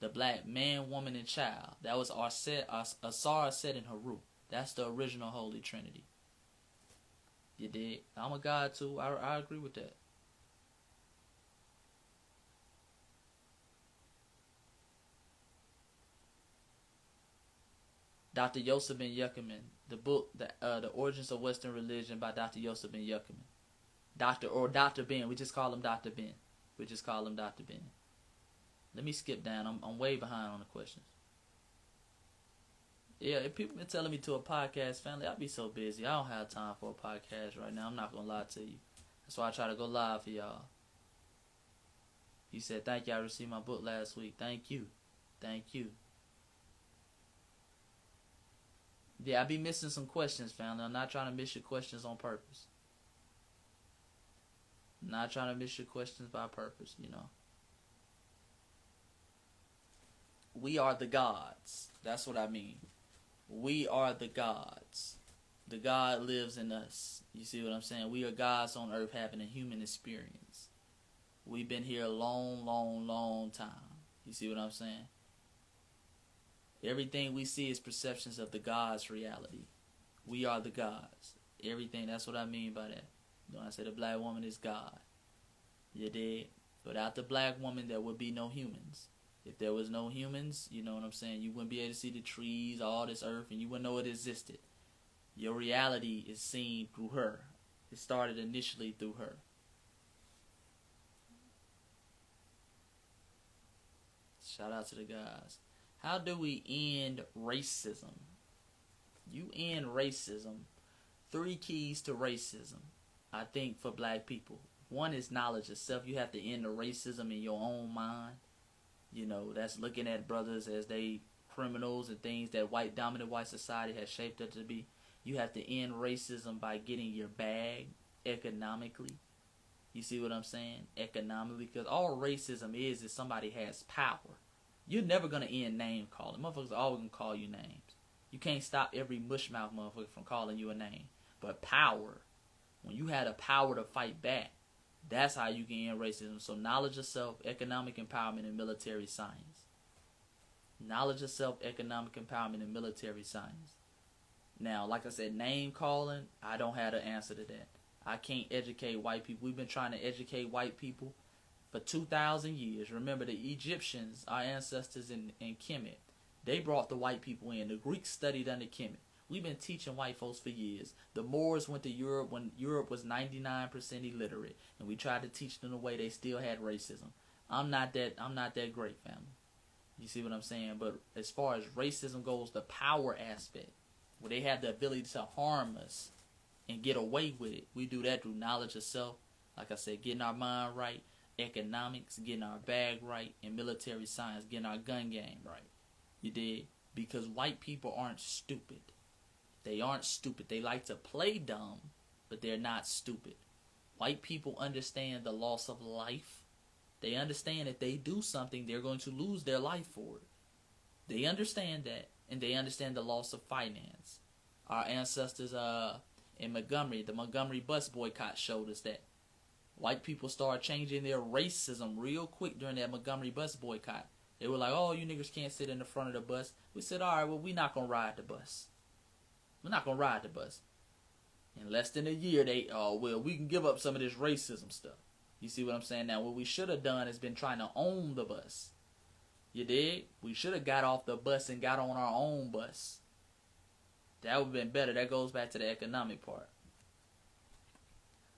The black man, woman, and child. That was Asara Set in Haru. That's the original Holy Trinity. You dig? I'm a God too. I agree with that. Dr. Yosef ben Yuckerman, the book, The Origins of Western Religion by Dr. Yosef ben Yuckerman. Dr. Ben. We just call him Dr. Ben. Let me skip down. I'm way behind on the questions. Yeah, if people been telling me to a podcast, family, I'll be so busy. I don't have time for a podcast right now. I'm not going to lie to you. That's why I try to go live for y'all. You said, thank you. I received my book last week. Thank you. Yeah, I be missing some questions, family. I'm not trying to miss your questions on purpose. I'm not trying to miss your questions by purpose, you know. We are the gods. That's what I mean. We are the gods. The God lives in us. You see what I'm saying? We are gods on earth having a human experience. We've been here a long time. You see what I'm saying? Everything we see is perceptions of the God's reality. We are the gods. Everything, that's what I mean by that. When I say the black woman is God. You dig? Without the black woman, there would be no humans. If there was no humans, you know what I'm saying, you wouldn't be able to see the trees, all this earth, and you wouldn't know it existed. Your reality is seen through her. It started initially through her. Shout out to the guys. How do we end racism? You end racism. 3 keys to racism, I think, for black people. One is knowledge of self. You have to end the racism in your own mind. You know, that's looking at brothers as they criminals and things that dominant white society has shaped us to be. You have to end racism by getting your bag economically. You see what I'm saying? Economically. Because all racism is somebody has power. You're never going to end name calling. Motherfuckers are always going to call you names. You can't stop every mushmouth motherfucker from calling you a name. But power, when you had a power to fight back, that's how you can end racism. So knowledge of self, economic empowerment, and military science. Knowledge of self, economic empowerment, and military science. Now, like I said, name calling, I don't have the answer to that. I can't educate white people. We've been trying to educate white people for 2,000 years. Remember, the Egyptians, our ancestors in Kemet, they brought the white people in. The Greeks studied under Kemet. We've been teaching white folks for years. The Moors went to Europe when Europe was 99% illiterate, and we tried to teach them the way they still had racism. I'm not that great, family. You see what I'm saying? But as far as racism goes, the power aspect, where they have the ability to harm us and get away with it, we do that through knowledge of self. Like I said, getting our mind right, economics, getting our bag right, and military science, getting our gun game right. You did? Because white people aren't stupid. They aren't stupid. They like to play dumb, but they're not stupid. White people understand the loss of life. They understand if they do something, they're going to lose their life for it. They understand that, and they understand the loss of finance. Our ancestors in Montgomery, the Montgomery bus boycott showed us that. White people started changing their racism real quick during that Montgomery bus boycott. They were like, oh, you niggas can't sit in the front of the bus. We said, all right, well, we're not going to ride the bus. We're not going to ride the bus. In less than a year, we can give up some of this racism stuff. You see what I'm saying? Now, what we should have done is been trying to own the bus. You dig? We should have got off the bus and got on our own bus. That would have been better. That goes back to the economic part.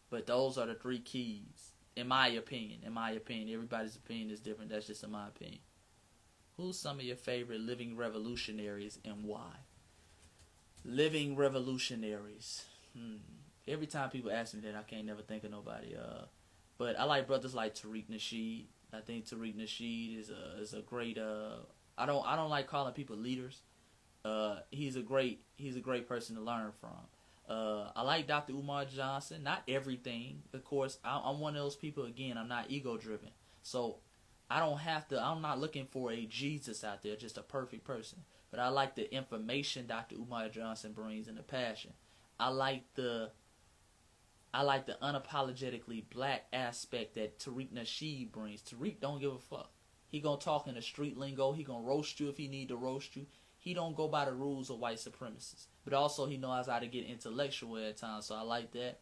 But those are the three keys, in my opinion. In my opinion. Everybody's opinion is different. That's just in my opinion. Who's some of your favorite living revolutionaries and why? Living revolutionaries. Every time people ask me that, I can't never think of nobody. But I like brothers like Tariq Nasheed. I think Tariq Nasheed is a great. I don't like calling people leaders. He's a great person to learn from. I like Dr. Umar Johnson. Not everything, of course. I'm one of those people. Again, I'm not ego driven, so I'm not looking for a Jesus out there, just a perfect person. But I like the information Dr. Umar Johnson brings and the passion. I like the unapologetically black aspect that Tariq Nasheed brings. Tariq don't give a fuck. He gonna talk in the street lingo. He gonna roast you if he need to roast you. He don't go by the rules of white supremacists. But also he knows how to get intellectual at times. So I like that.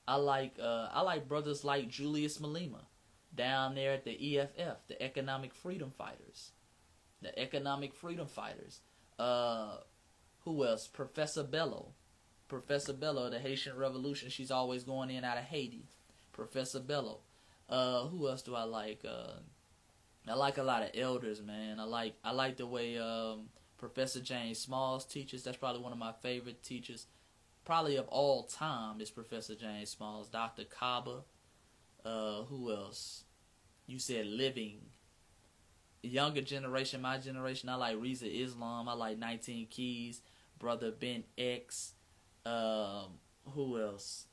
I like brothers like Julius Malema down there at the EFF, the Economic Freedom Fighters. The Economic Freedom Fighters. Who else? Professor Bello. Professor Bello, the Haitian Revolution. She's always going in out of Haiti. Professor Bello. Who else do I like? I like a lot of elders, man. I like the way Professor James Smalls teaches. That's probably one of my favorite teachers, probably of all time, is Professor James Smalls. Dr. Kaba. Who else? You said living. Younger generation, my generation, I like Reza Islam. I like 19 Keys. Brother Ben X. Who else?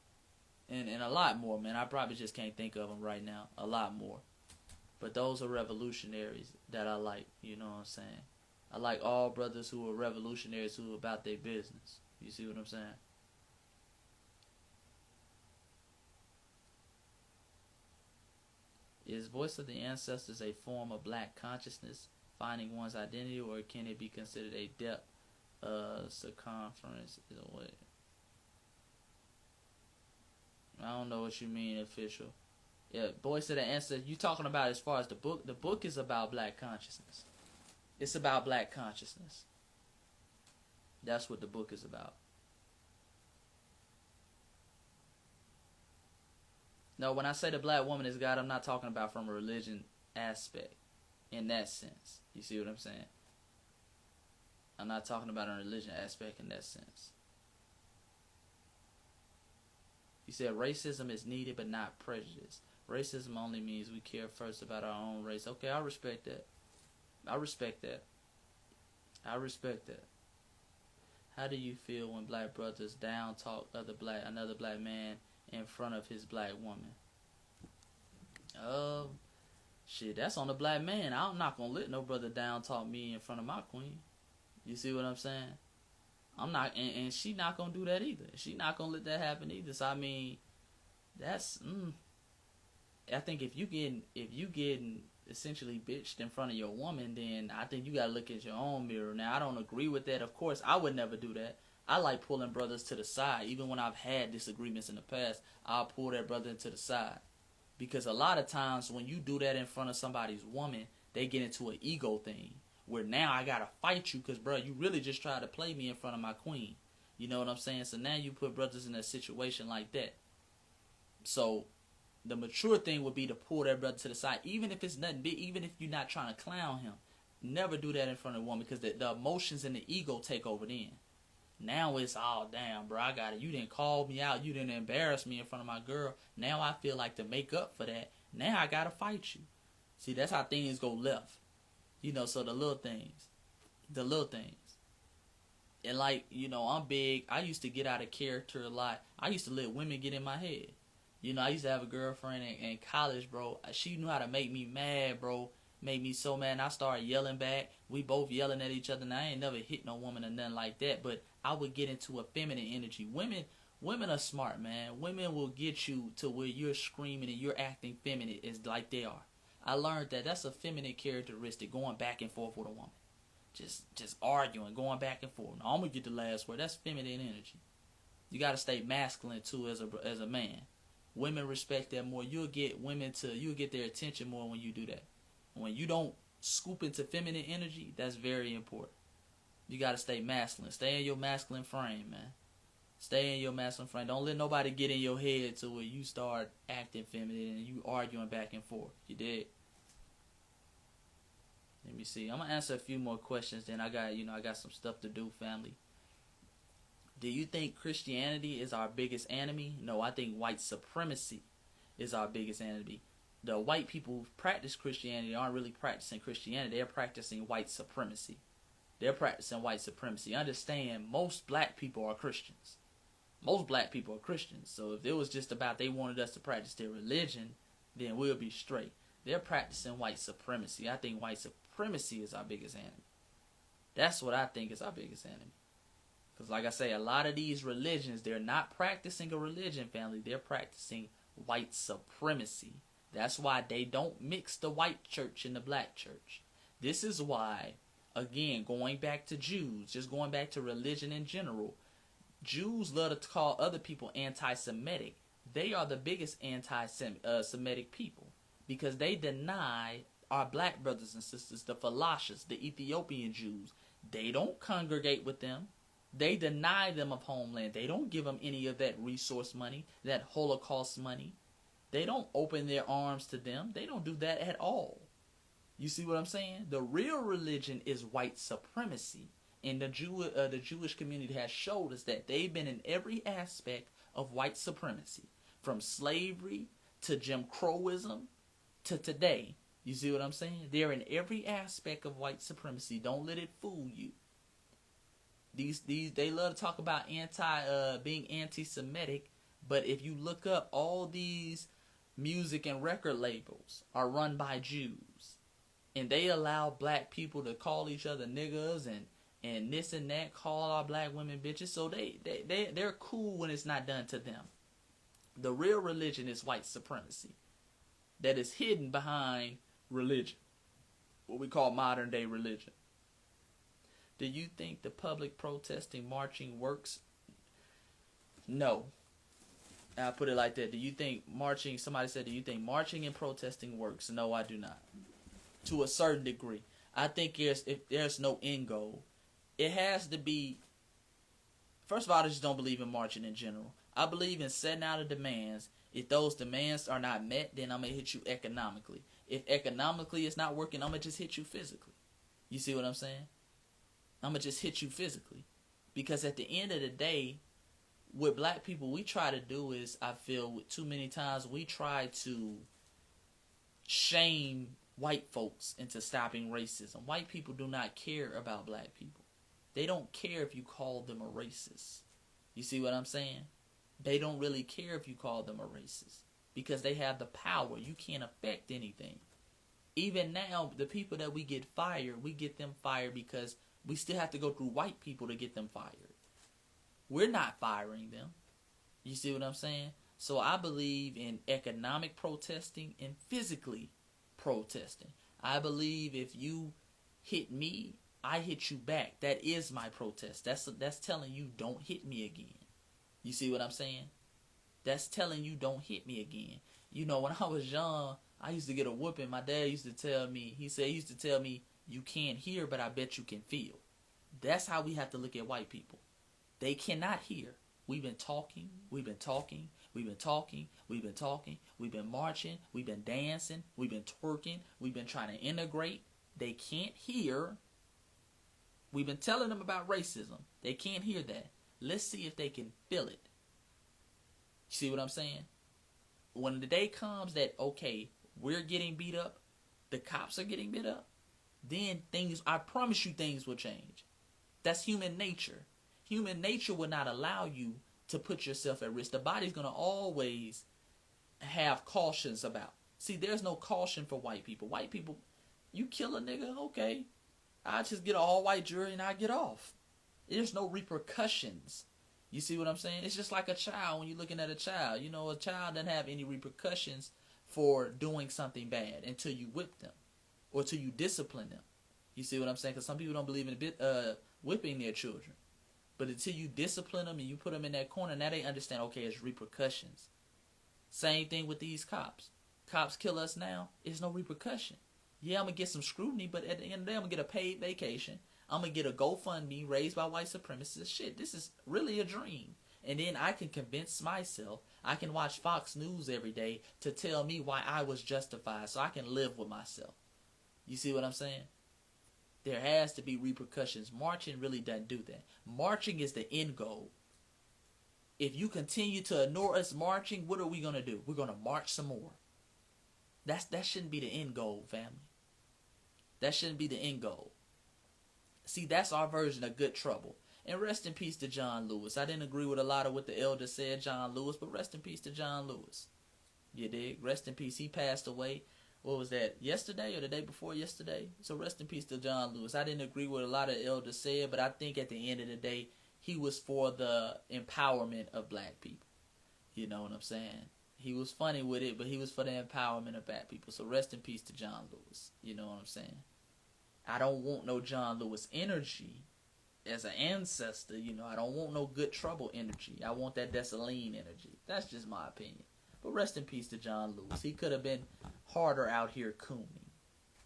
And a lot more, man. I probably just can't think of them right now. A lot more. But those are revolutionaries that I like. You know what I'm saying? I like all brothers who are revolutionaries who are about their business. You see what I'm saying? Is Voice of the Ancestors a form of black consciousness, finding one's identity, or can it be considered a depth circumference? I don't know what you mean, official. Yeah, Voice of the Ancestors, you talking about as far as the book? The book is about black consciousness. It's about black consciousness. That's what the book is about. No, when I say the black woman is God, I'm not talking about from a religion aspect in that sense. You see what I'm saying? I'm not talking about a religion aspect in that sense. You said racism is needed but not prejudice. Racism only means we care first about our own race. Okay, I respect that. I respect that. How do you feel when black brothers down talk another black man in front of his black woman? Shit, that's on the black man. I'm not gonna let no brother down talk me in front of my queen. You see what I'm saying? I'm not, and she not gonna do that either. She not gonna let that happen either. So I mean, that's. I think if you getting essentially bitched in front of your woman, then I think you gotta look at your own mirror. Now I don't agree with that. Of course, I would never do that. I like pulling brothers to the side. Even when I've had disagreements in the past, I'll pull that brother into the side. Because a lot of times when you do that in front of somebody's woman, they get into an ego thing. Where now I gotta fight you because, bro, you really just tried to play me in front of my queen. You know what I'm saying? So now you put brothers in a situation like that. So the mature thing would be to pull that brother to the side. Even if it's nothing big, even if you're not trying to clown him. never do that in front of a woman because the emotions and the ego take over then. Now it's all, damn, bro, I got it. You didn't call me out. You didn't embarrass me in front of my girl. Now I feel like to make up for that, now I got to fight you. See, that's how things go left. You know, so the little things. The little things. And like, you know, I'm big. I used to get out of character a lot. I used to let women get in my head. You know, I used to have a girlfriend in college, bro. She knew how to make me mad, bro. Made me so mad, and I started yelling back. We both yelling at each other. Now, I ain't never hit no woman or nothing like that, but I would get into a feminine energy. Women are smart, man. Women will get you to where you're screaming and you're acting feminine is like they are. I learned that that's a feminine characteristic, going back and forth with a woman. Just arguing, going back and forth. Now, I'm going to get the last word. That's feminine energy. You got to stay masculine, too, as a man. Women respect that more. You'll get their attention more when you do that. When you don't scoop into feminine energy, that's very important. You got to stay masculine. Stay in your masculine frame, man. Stay in your masculine frame. Don't let nobody get in your head to where you start acting feminine and you arguing back and forth. You dig? Let me see. I'm going to answer a few more questions. Then I got some stuff to do, family. Do you think Christianity is our biggest enemy? No, I think white supremacy is our biggest enemy. The white people who practice Christianity aren't really practicing Christianity. They're practicing white supremacy. They're practicing white supremacy. Understand, most black people are Christians. Most black people are Christians. So if it was just about they wanted us to practice their religion, then we'll be straight. They're practicing white supremacy. I think white supremacy is our biggest enemy. That's what I think is our biggest enemy. Because like I say, a lot of these religions, they're not practicing a religion, family. They're practicing white supremacy. That's why they don't mix the white church and the black church. This is why, again, going back to Jews, just going back to religion in general, Jews love to call other people anti-Semitic. They are the biggest anti-Semitic people because they deny our black brothers and sisters, the Falashas, the Ethiopian Jews. They don't congregate with them. They deny them of homeland. They don't give them any of that resource money, that Holocaust money. They don't open their arms to them. They don't do that at all. You see what I'm saying? The real religion is white supremacy. And the Jewish community has showed us that they've been in every aspect of white supremacy. From slavery to Jim Crowism to today. You see what I'm saying? They're in every aspect of white supremacy. Don't let it fool you. They love to talk about being anti-Semitic, but if you look up, all these music and record labels are run by Jews, and they allow black people to call each other niggas and this and that, call our black women bitches. So they're cool when it's not done to them. The real religion is white supremacy that is hidden behind religion, what we call modern day religion. Do you think the public protesting, marching works? No. I'll put it like that. Do you think marching, somebody said, do you think marching and protesting works? No, I do not. To a certain degree. I think if there's no end goal, it has to be, first of all, I just don't believe in marching in general. I believe in setting out the demands. If those demands are not met, then I'm going to hit you economically. If economically it's not working, I'm going to just hit you physically. You see what I'm saying? I'm going to just hit you physically. Because at the end of the day, what black people we try to do is, I feel too many times we try to shame white folks into stopping racism. White people do not care about black people. They don't care if you call them a racist. You see what I'm saying? They don't really care if you call them a racist because they have the power. You can't affect anything. Even now, the people that we get them fired because we still have to go through white people to get them fired. We're not firing them. You see what I'm saying? So I believe in economic protesting and physically protesting. I believe if you hit me, I hit you back. That is my protest. That's telling you don't hit me again. You see what I'm saying? That's telling you don't hit me again. You know, when I was young, I used to get a whooping. My dad used to tell me, he used to tell me, you can't hear, but I bet you can feel. That's how we have to look at white people. They cannot hear. We've been talking, we've been talking, we've been talking, we've been talking, we've been marching, we've been dancing, we've been twerking, we've been trying to integrate. They can't hear. We've been telling them about racism. They can't hear that. Let's see if they can feel it. See what I'm saying? When the day comes that, okay, we're getting beat up, the cops are getting beat up, then things, I promise you, things will change. That's human nature. Human nature will not allow you to put yourself at risk. The body's going to always have cautions about. See, there's no caution for white people. White people, you kill a nigga, okay, I just get an all-white jury and I get off. There's no repercussions. You see what I'm saying? It's just like a child when you're looking at a child. You know, a child doesn't have any repercussions for doing something bad until you whip them or until you discipline them. You see what I'm saying? Because some people don't believe in whipping their children. But until you discipline them and you put them in that corner, now they understand, okay, it's repercussions. Same thing with these cops. Cops kill us now, it's no repercussion. Yeah, I'm going to get some scrutiny, but at the end of the day, I'm going to get a paid vacation. I'm going to get a GoFundMe raised by white supremacists. Shit, this is really a dream. And then I can convince myself, I can watch Fox News every day to tell me why I was justified so I can live with myself. You see what I'm saying? There has to be repercussions. Marching really doesn't do that. Marching is the end goal. If you continue to ignore us marching, what are we going to do? We're going to march some more. That shouldn't be the end goal, family. That shouldn't be the end goal. See, that's our version of good trouble. And rest in peace to John Lewis. I didn't agree with a lot of what the elder said, John Lewis, but rest in peace to John Lewis. You dig? Rest in peace. He passed away. What was that? Yesterday or the day before yesterday? So rest in peace to John Lewis. I didn't agree with a lot of the elders said, but I think at the end of the day, he was for the empowerment of black people. You know what I'm saying? He was funny with it, but he was for the empowerment of black people. So rest in peace to John Lewis. You know what I'm saying? I don't want no John Lewis energy as an ancestor. You know, I don't want no good trouble energy. I want that Dessalines energy. That's just my opinion. But rest in peace to John Lewis. He could have been harder out here cooning.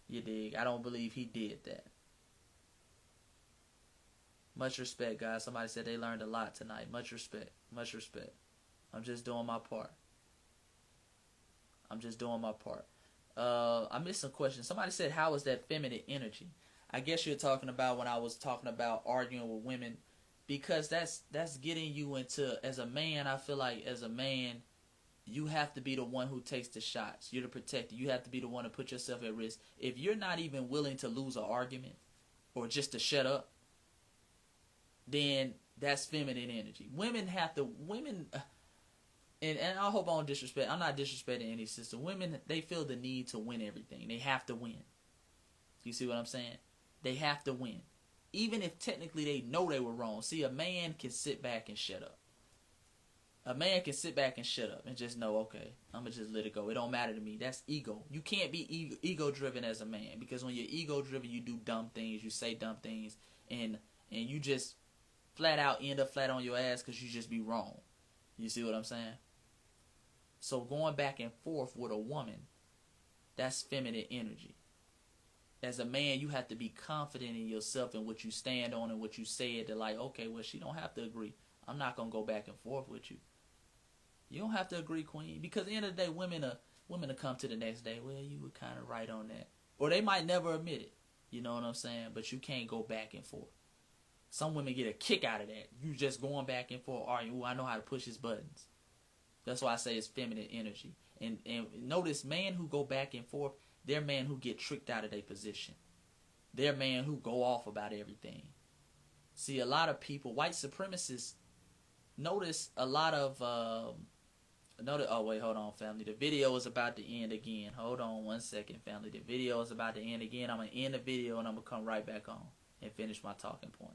You dig? I don't believe he did that. Much respect, guys. Somebody said they learned a lot tonight. Much respect. Much respect. I'm just doing my part. I missed some questions. Somebody said, how is that feminine energy? I guess you're talking about when I was talking about arguing with women, because that's getting you into, as a man, I feel like as a man, you have to be the one who takes the shots. You're the protector. You have to be the one to put yourself at risk. If you're not even willing to lose an argument or just to shut up, then that's feminine energy. And I hope I don't disrespect. I'm not disrespecting any sister. Women, they feel the need to win everything. They have to win. You see what I'm saying? They have to win. Even if technically they know they were wrong. See, a man can sit back and shut up. A man can sit back and shut up and just know, okay, I'm going to just let it go. It don't matter to me. That's ego. You can't be ego-driven as a man, because when you're ego-driven, you do dumb things, you say dumb things, and you just flat out end up flat on your ass because you just be wrong. You see what I'm saying? So going back and forth with a woman, that's feminine energy. As a man, you have to be confident in yourself and what you stand on and what you said. To like, okay, well, she don't have to agree. I'm not going to go back and forth with you. You don't have to agree, queen. Because at the end of the day, women will come to the next day, well, you were kind of right on that. Or they might never admit it. You know what I'm saying? But you can't go back and forth. Some women get a kick out of that. You just going back and forth arguing, I know how to push his buttons. That's why I say it's feminine energy. And notice, men who go back and forth, they're men who get tricked out of their position. They're men who go off about everything. See, a lot of people, white supremacists, notice a lot of... oh, wait, hold on, family. The video is about to end again. Hold on 1 second, family. The video is about to end again. I'm going to end the video and I'm going to come right back on and finish my talking point.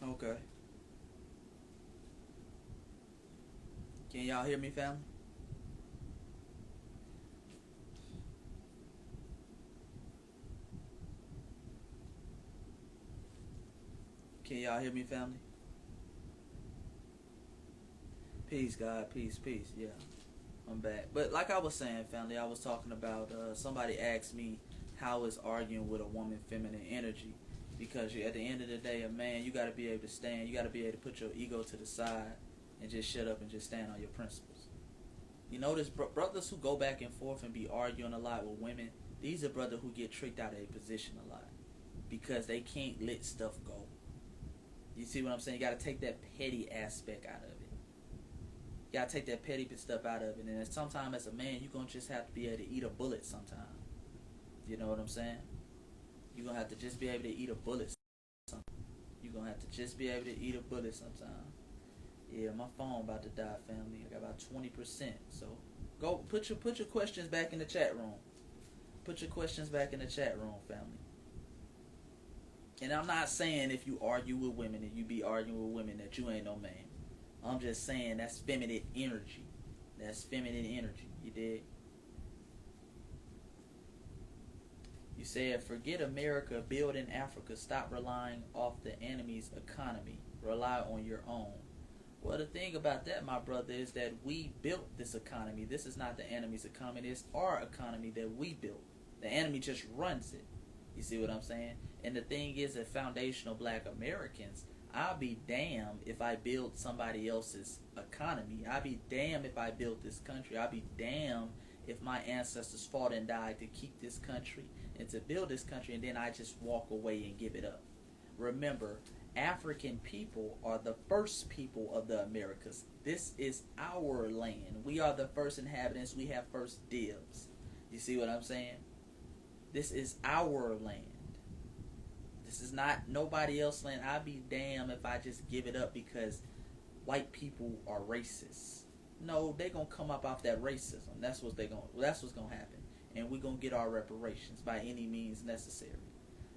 Okay. Can y'all hear me, family? Can y'all hear me, family? Peace, God. Peace, peace. Yeah. I'm back. But like I was saying, family, I was talking about somebody asked me how is arguing with a woman feminine energy. Because at the end of the day, a man, you got to be able to stand. You got to be able to put your ego to the side and just shut up and just stand on your principles. You notice brothers who go back and forth and be arguing a lot with women, these are brothers who get tricked out of a position a lot because they can't let stuff go. You see what I'm saying? You got to take that petty aspect out of it. You got to take that petty stuff out of it. And sometimes as a man, you're going to just have to be able to eat a bullet sometimes. You know what I'm saying? You're going to have to just be able to eat a bullet sometimes. You're going to have to just be able to eat a bullet sometimes. Yeah, my phone about to die, family. I got about 20%. So go put your questions back in the chat room. Put your questions back in the chat room, family. And I'm not saying if you argue with women and you be arguing with women that you ain't no man. I'm just saying that's feminine energy. That's feminine energy. You dig? You said, forget America, build in Africa. Stop relying off the enemy's economy. Rely on your own. Well, the thing about that, my brother, is that we built this economy. This is not the enemy's economy. It's our economy that we built. The enemy just runs it. You see what I'm saying? And the thing is that foundational black Americans, I'll be damned if I build somebody else's economy. I'll be damned if I build this country. I'll be damned if my ancestors fought and died to keep this country and to build this country, and then I just walk away and give it up. Remember, African people are the first people of the Americas. This is our land. We are the first inhabitants. We have first dibs. You see what I'm saying? This is our land. This is not nobody else's land. I'd be damned if I just give it up because white people are racist. No, they're gonna come up off that racism. That's what's gonna happen. And we're gonna get our reparations by any means necessary.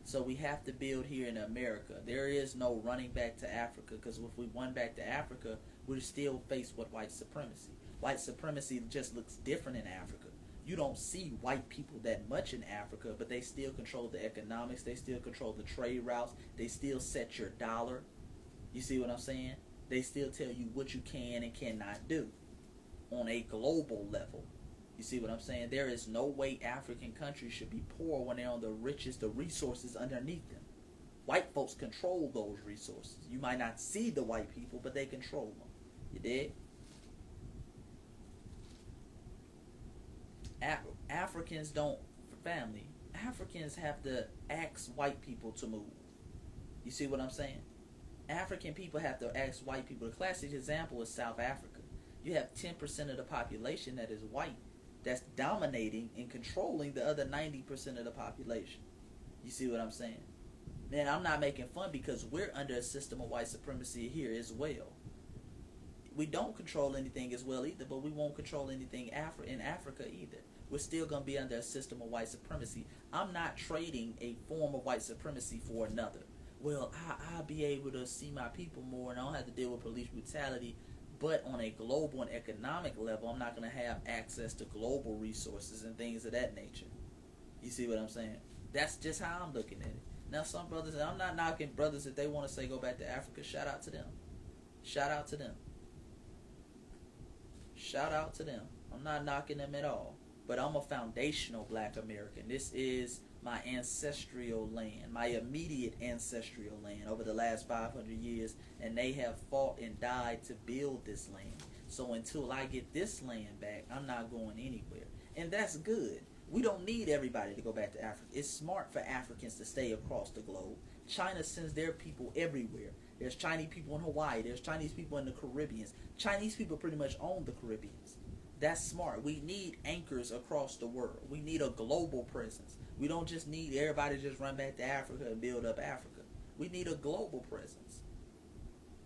So we have to build here in America. There is no running back to Africa, because if we run back to Africa, we're still faced with white supremacy. White supremacy just looks different in Africa. You don't see white people that much in Africa, but they still control the economics. They still control the trade routes. They still set your dollar. You see what I'm saying? They still tell you what you can and cannot do on a global level. You see what I'm saying? There is no way African countries should be poor when they're on the richest, the resources underneath them. White folks control those resources. You might not see the white people, but they control them. You dig? Africans don't, family, Africans have to ask white people to move. You see what I'm saying? African people have to ask white people. The classic example is South Africa. You have 10% of the population that is white, that's dominating and controlling the other 90% of the population. You see what I'm saying? Man, I'm not making fun because we're under a system of white supremacy here as well. We don't control anything as well either, but we won't control anything in Africa either. We're still going to be under a system of white supremacy. I'm not trading a form of white supremacy for another. Well, I'll be able to see my people more and I don't have to deal with police brutality. But on a global and economic level, I'm not going to have access to global resources and things of that nature. You see what I'm saying? That's just how I'm looking at it. Now, some brothers, I'm not knocking brothers if they want to say go back to Africa. Shout out to them. Shout out to them. Shout out to them. I'm not knocking them at all. But I'm a foundational black American. This is my ancestral land, my immediate ancestral land over the last 500 years. And they have fought and died to build this land. So until I get this land back, I'm not going anywhere. And that's good. We don't need everybody to go back to Africa. It's smart for Africans to stay across the globe. China sends their people everywhere. There's Chinese people in Hawaii. There's Chinese people in the Caribbean. Chinese people pretty much own the Caribbean. That's smart. We need anchors across the world. We need a global presence. We don't just need everybody to just run back to Africa and build up Africa. We need a global presence.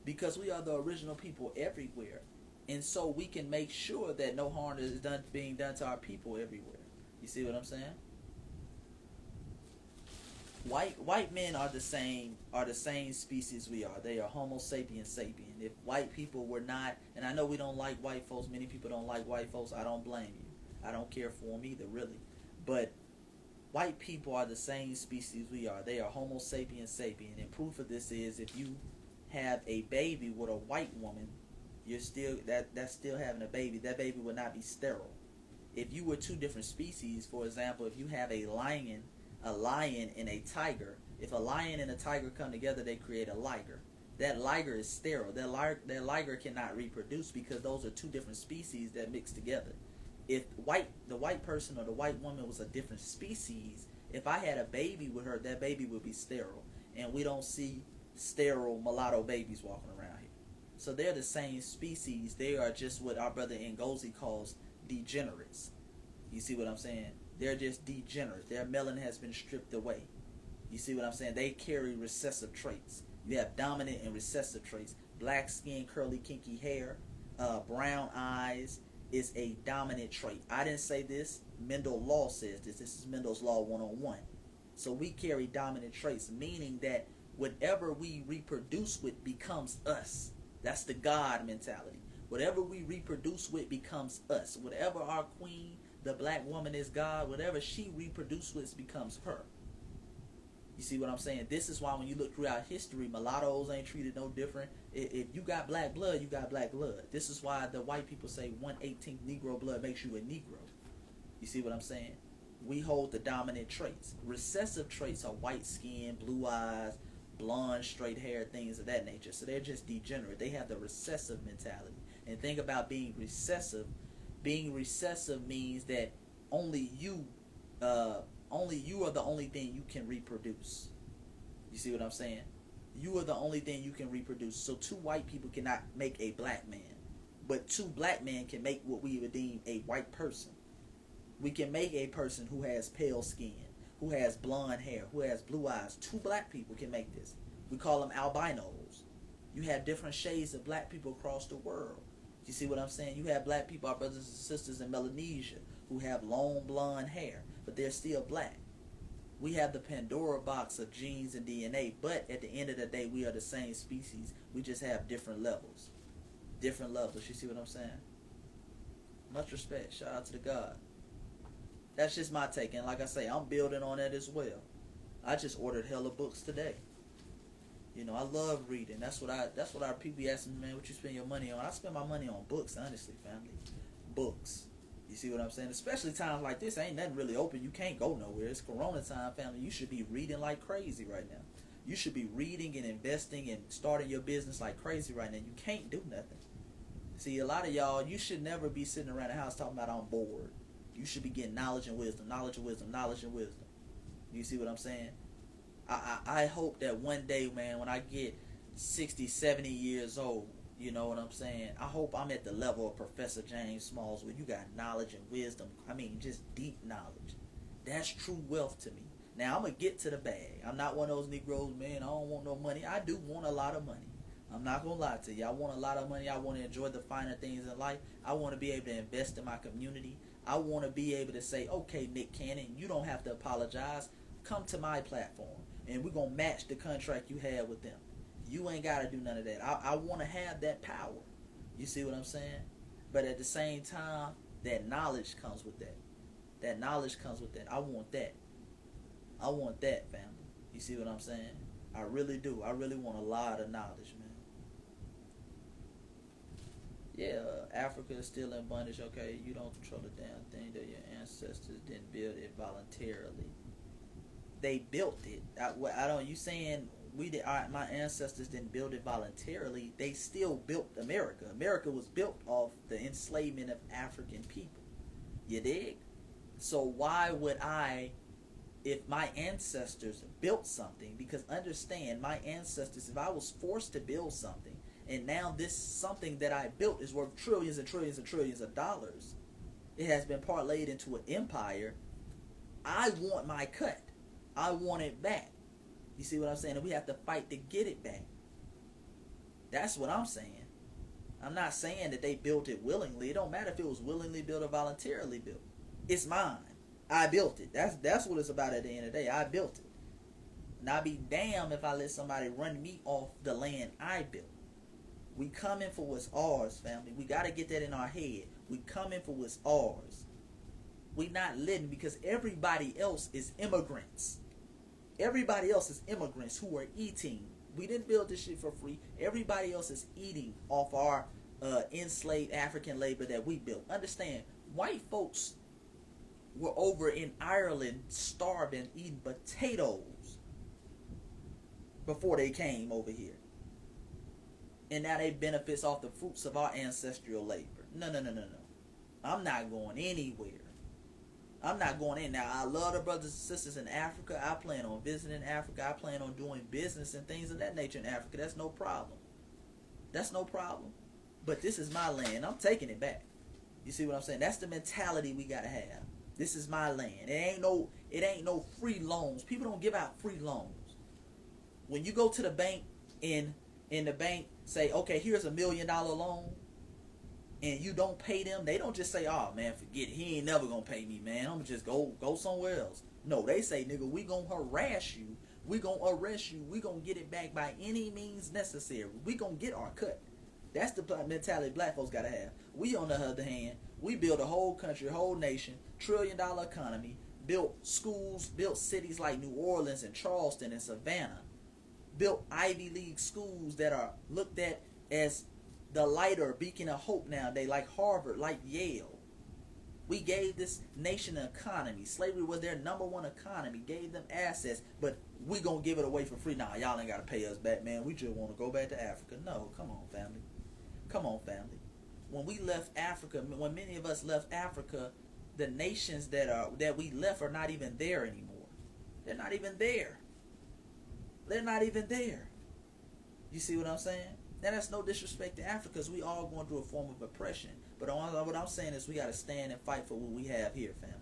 Because we are the original people everywhere. And so we can make sure that no harm is being done to our people everywhere. You see what I'm saying? White men are the same species we are. They are Homo sapiens sapien. If white people were not, and I know we don't like white folks, many people don't like white folks, I don't blame you. I don't care for them either, really. But white people are the same species we are. They are Homo sapiens sapien. And proof of this is if you have a baby with a white woman, you're still that's still having a baby. That baby would not be sterile. If you were two different species, for example, if you have a lion and a tiger, if a lion and a tiger come together, they create a liger. That liger is sterile. That liger cannot reproduce because those are two different species that mix together. If the white person or the white woman was a different species, if I had a baby with her, that baby would be sterile. And we don't see sterile mulatto babies walking around here. So they're the same species. They are just what our brother Ngozi calls degenerates. You see what I'm saying? They're just degenerate. Their melanin has been stripped away. You see what I'm saying? They carry recessive traits. You have dominant and recessive traits. Black skin, curly, kinky hair, brown eyes is a dominant trait. I didn't say this. Mendel's law says this. This is Mendel's law 101. So we carry dominant traits, meaning that whatever we reproduce with becomes us. That's the God mentality. Whatever we reproduce with becomes us. Whatever our queen, the black woman, is God, whatever she reproduces with becomes her. You see what I'm saying? This is why when you look throughout history, mulattoes ain't treated no different. If you got black blood, you got black blood. This is why the white people say 1/18 Negro blood makes you a Negro. You see what I'm saying? We hold the dominant traits. Recessive traits are white skin, blue eyes, blonde, straight hair, things of that nature. So they're just degenerate. They have the recessive mentality. And think about being recessive. Being recessive means that only you are the only thing you can reproduce. You see what I'm saying? You are the only thing you can reproduce. So two white people cannot make a black man. But two black men can make what we would deem a white person. We can make a person who has pale skin, who has blonde hair, who has blue eyes. Two black people can make this. We call them albinos. You have different shades of black people across the world. You see what I'm saying? You have black people, our brothers and sisters in Melanesia, who have long blonde hair, but they're still black. We have the Pandora box of genes and DNA, but at the end of the day, we are the same species. We just have different levels. Different levels. You see what I'm saying? Much respect. Shout out to the God. That's just my take. And like I say, I'm building on that as well. I just ordered hella books today. You know, I love reading. That's what our people ask me, man, what you spend your money on? I spend my money on books, honestly, family. Books. You see what I'm saying? Especially times like this, ain't nothing really open. You can't go nowhere. It's Corona time, family. You should be reading like crazy right now. You should be reading and investing and starting your business like crazy right now. You can't do nothing. See, a lot of y'all, you should never be sitting around the house talking about I'm bored. You should be getting knowledge and wisdom, knowledge and wisdom, knowledge and wisdom. You see what I'm saying? I hope that one day, man, when I get 60, 70 years old, you know what I'm saying? I hope I'm at the level of Professor James Smalls where you got knowledge and wisdom. I mean, just deep knowledge. That's true wealth to me. Now, I'm going to get to the bag. I'm not one of those Negroes, man, I don't want no money. I do want a lot of money. I'm not going to lie to you. I want a lot of money. I want to enjoy the finer things in life. I want to be able to invest in my community. I want to be able to say, okay, Nick Cannon, you don't have to apologize. Come to my platform, and we're going to match the contract you had with them. You ain't got to do none of that. I want to have that power. You see what I'm saying? But at the same time, that knowledge comes with that. That knowledge comes with that. I want that. I want that, family. You see what I'm saying? I really do. I really want a lot of knowledge, man. Yeah, Africa is still in bondage. Okay, you don't control the damn thing that your ancestors didn't build it voluntarily. They built it. I don't. You saying we did? My ancestors didn't build it voluntarily. They still built America. America was built off the enslavement of African people. You dig? So why would I, if my ancestors built something? Because understand, my ancestors. If I was forced to build something, and now this something that I built is worth trillions and trillions and trillions of dollars, it has been parlayed into an empire. I want my cut. I want it back. You see what I'm saying? And we have to fight to get it back. That's what I'm saying. I'm not saying that they built it willingly. It don't matter if it was willingly built or voluntarily built. It's mine. I built it. That's what it's about at the end of the day. I built it. And I'll be damned if I let somebody run me off the land I built. We coming for what's ours, family. We got to get that in our head. We coming for what's ours. We not living because everybody else is immigrants. Everybody else is immigrants who are eating. We didn't build this shit for free. Everybody else is eating off our enslaved African labor that we built. Understand, white folks were over in Ireland starving, eating potatoes before they came over here. And now they benefits off the fruits of our ancestral labor. No, no, no, no, no. I'm not going anywhere. I'm not going in. Now, I love the brothers and sisters in Africa. I plan on visiting Africa. I plan on doing business and things of that nature in Africa. That's no problem. That's no problem. But this is my land. I'm taking it back. You see what I'm saying? That's the mentality we gotta have. This is my land. It ain't no free loans. People don't give out free loans. When you go to the bank and the bank say, okay, here's $1 million loan, and you don't pay them, they don't just say, oh man, forget it, he ain't never gonna pay me, man, I'm gonna just go somewhere else. No, they say, nigga, we gonna harass you, we gonna arrest you, we gonna get it back by any means necessary, we gonna get our cut. That's the mentality black folks gotta have. We, on the other hand, we build a whole country, a whole nation, $1 trillion economy, built schools, built cities like New Orleans and Charleston and Savannah, built Ivy League schools that are looked at as the lighter beacon of hope nowadays, like Harvard, like Yale. We gave this nation an economy. Slavery was their #1 economy, gave them assets, but we gonna give it away for free. Nah, y'all ain't gotta pay us back, man. We just wanna go back to Africa. No, come on, family. Come on, family. When we left Africa, when many of us left Africa, the nations that we left are not even there anymore. They're not even there. They're not even there. You see what I'm saying? Now, that's no disrespect to Africa, because we all going through a form of oppression. But what I'm saying is we got to stand and fight for what we have here, family.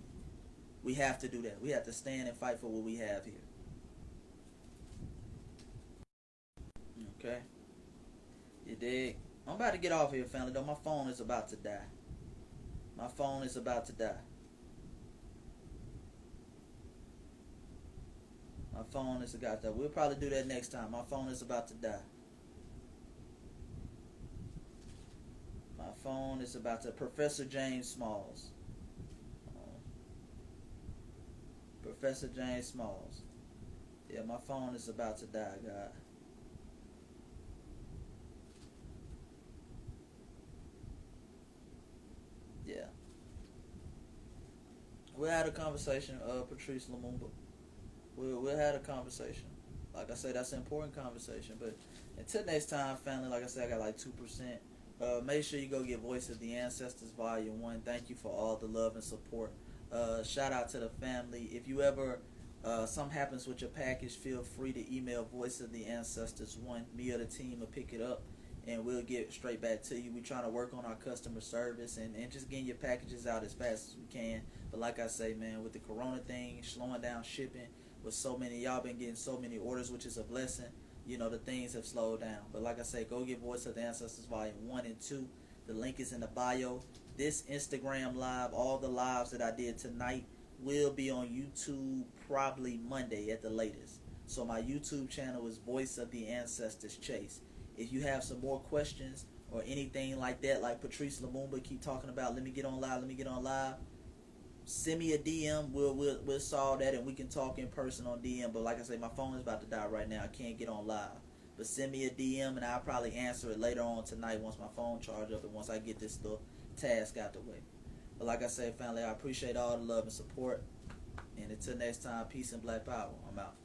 We have to do that. We have to stand and fight for what we have here. Okay? You dig? I'm about to get off here, family, though. My phone is about to die. My phone is about to die. My phone is about to die. We'll probably do that next time. My phone is about to die. My phone is about to... Professor James Smalls. Professor James Smalls. Yeah, my phone is about to die, God. Yeah. We had a conversation, Patrice Lumumba. We'll have a conversation. Like I said, that's an important conversation. But until next time, family, like I said, I got like 2%. Make sure you go get Voice of the Ancestors Volume 1. Thank you for all the love and support. Shout out to the family. If you ever, something happens with your package, feel free to email Voice of the Ancestors 1. Me or the team will pick it up, and we'll get straight back to you. We're trying to work on our customer service and just getting your packages out as fast as we can. But like I say, man, with the corona thing, slowing down shipping, with so many, y'all been getting so many orders, which is a blessing. You know, the things have slowed down. But like I say, go get Voice of the Ancestors Volume 1 and 2. The link is in the bio. This Instagram live, all the lives that I did tonight, will be on YouTube probably Monday at the latest. So my YouTube channel is Voice of the Ancestors Chase. If you have some more questions or anything like that, like Patrice Lumumba keep talking about, let me get on live, send me a DM. We'll solve that, and we can talk in person on DM. But like I say, my phone is about to die right now. I can't get on live. But send me a DM, and I'll probably answer it later on tonight once my phone charges up and once I get this little task out the way. But like I say, family, I appreciate all the love and support. And until next time, peace and black power. I'm out.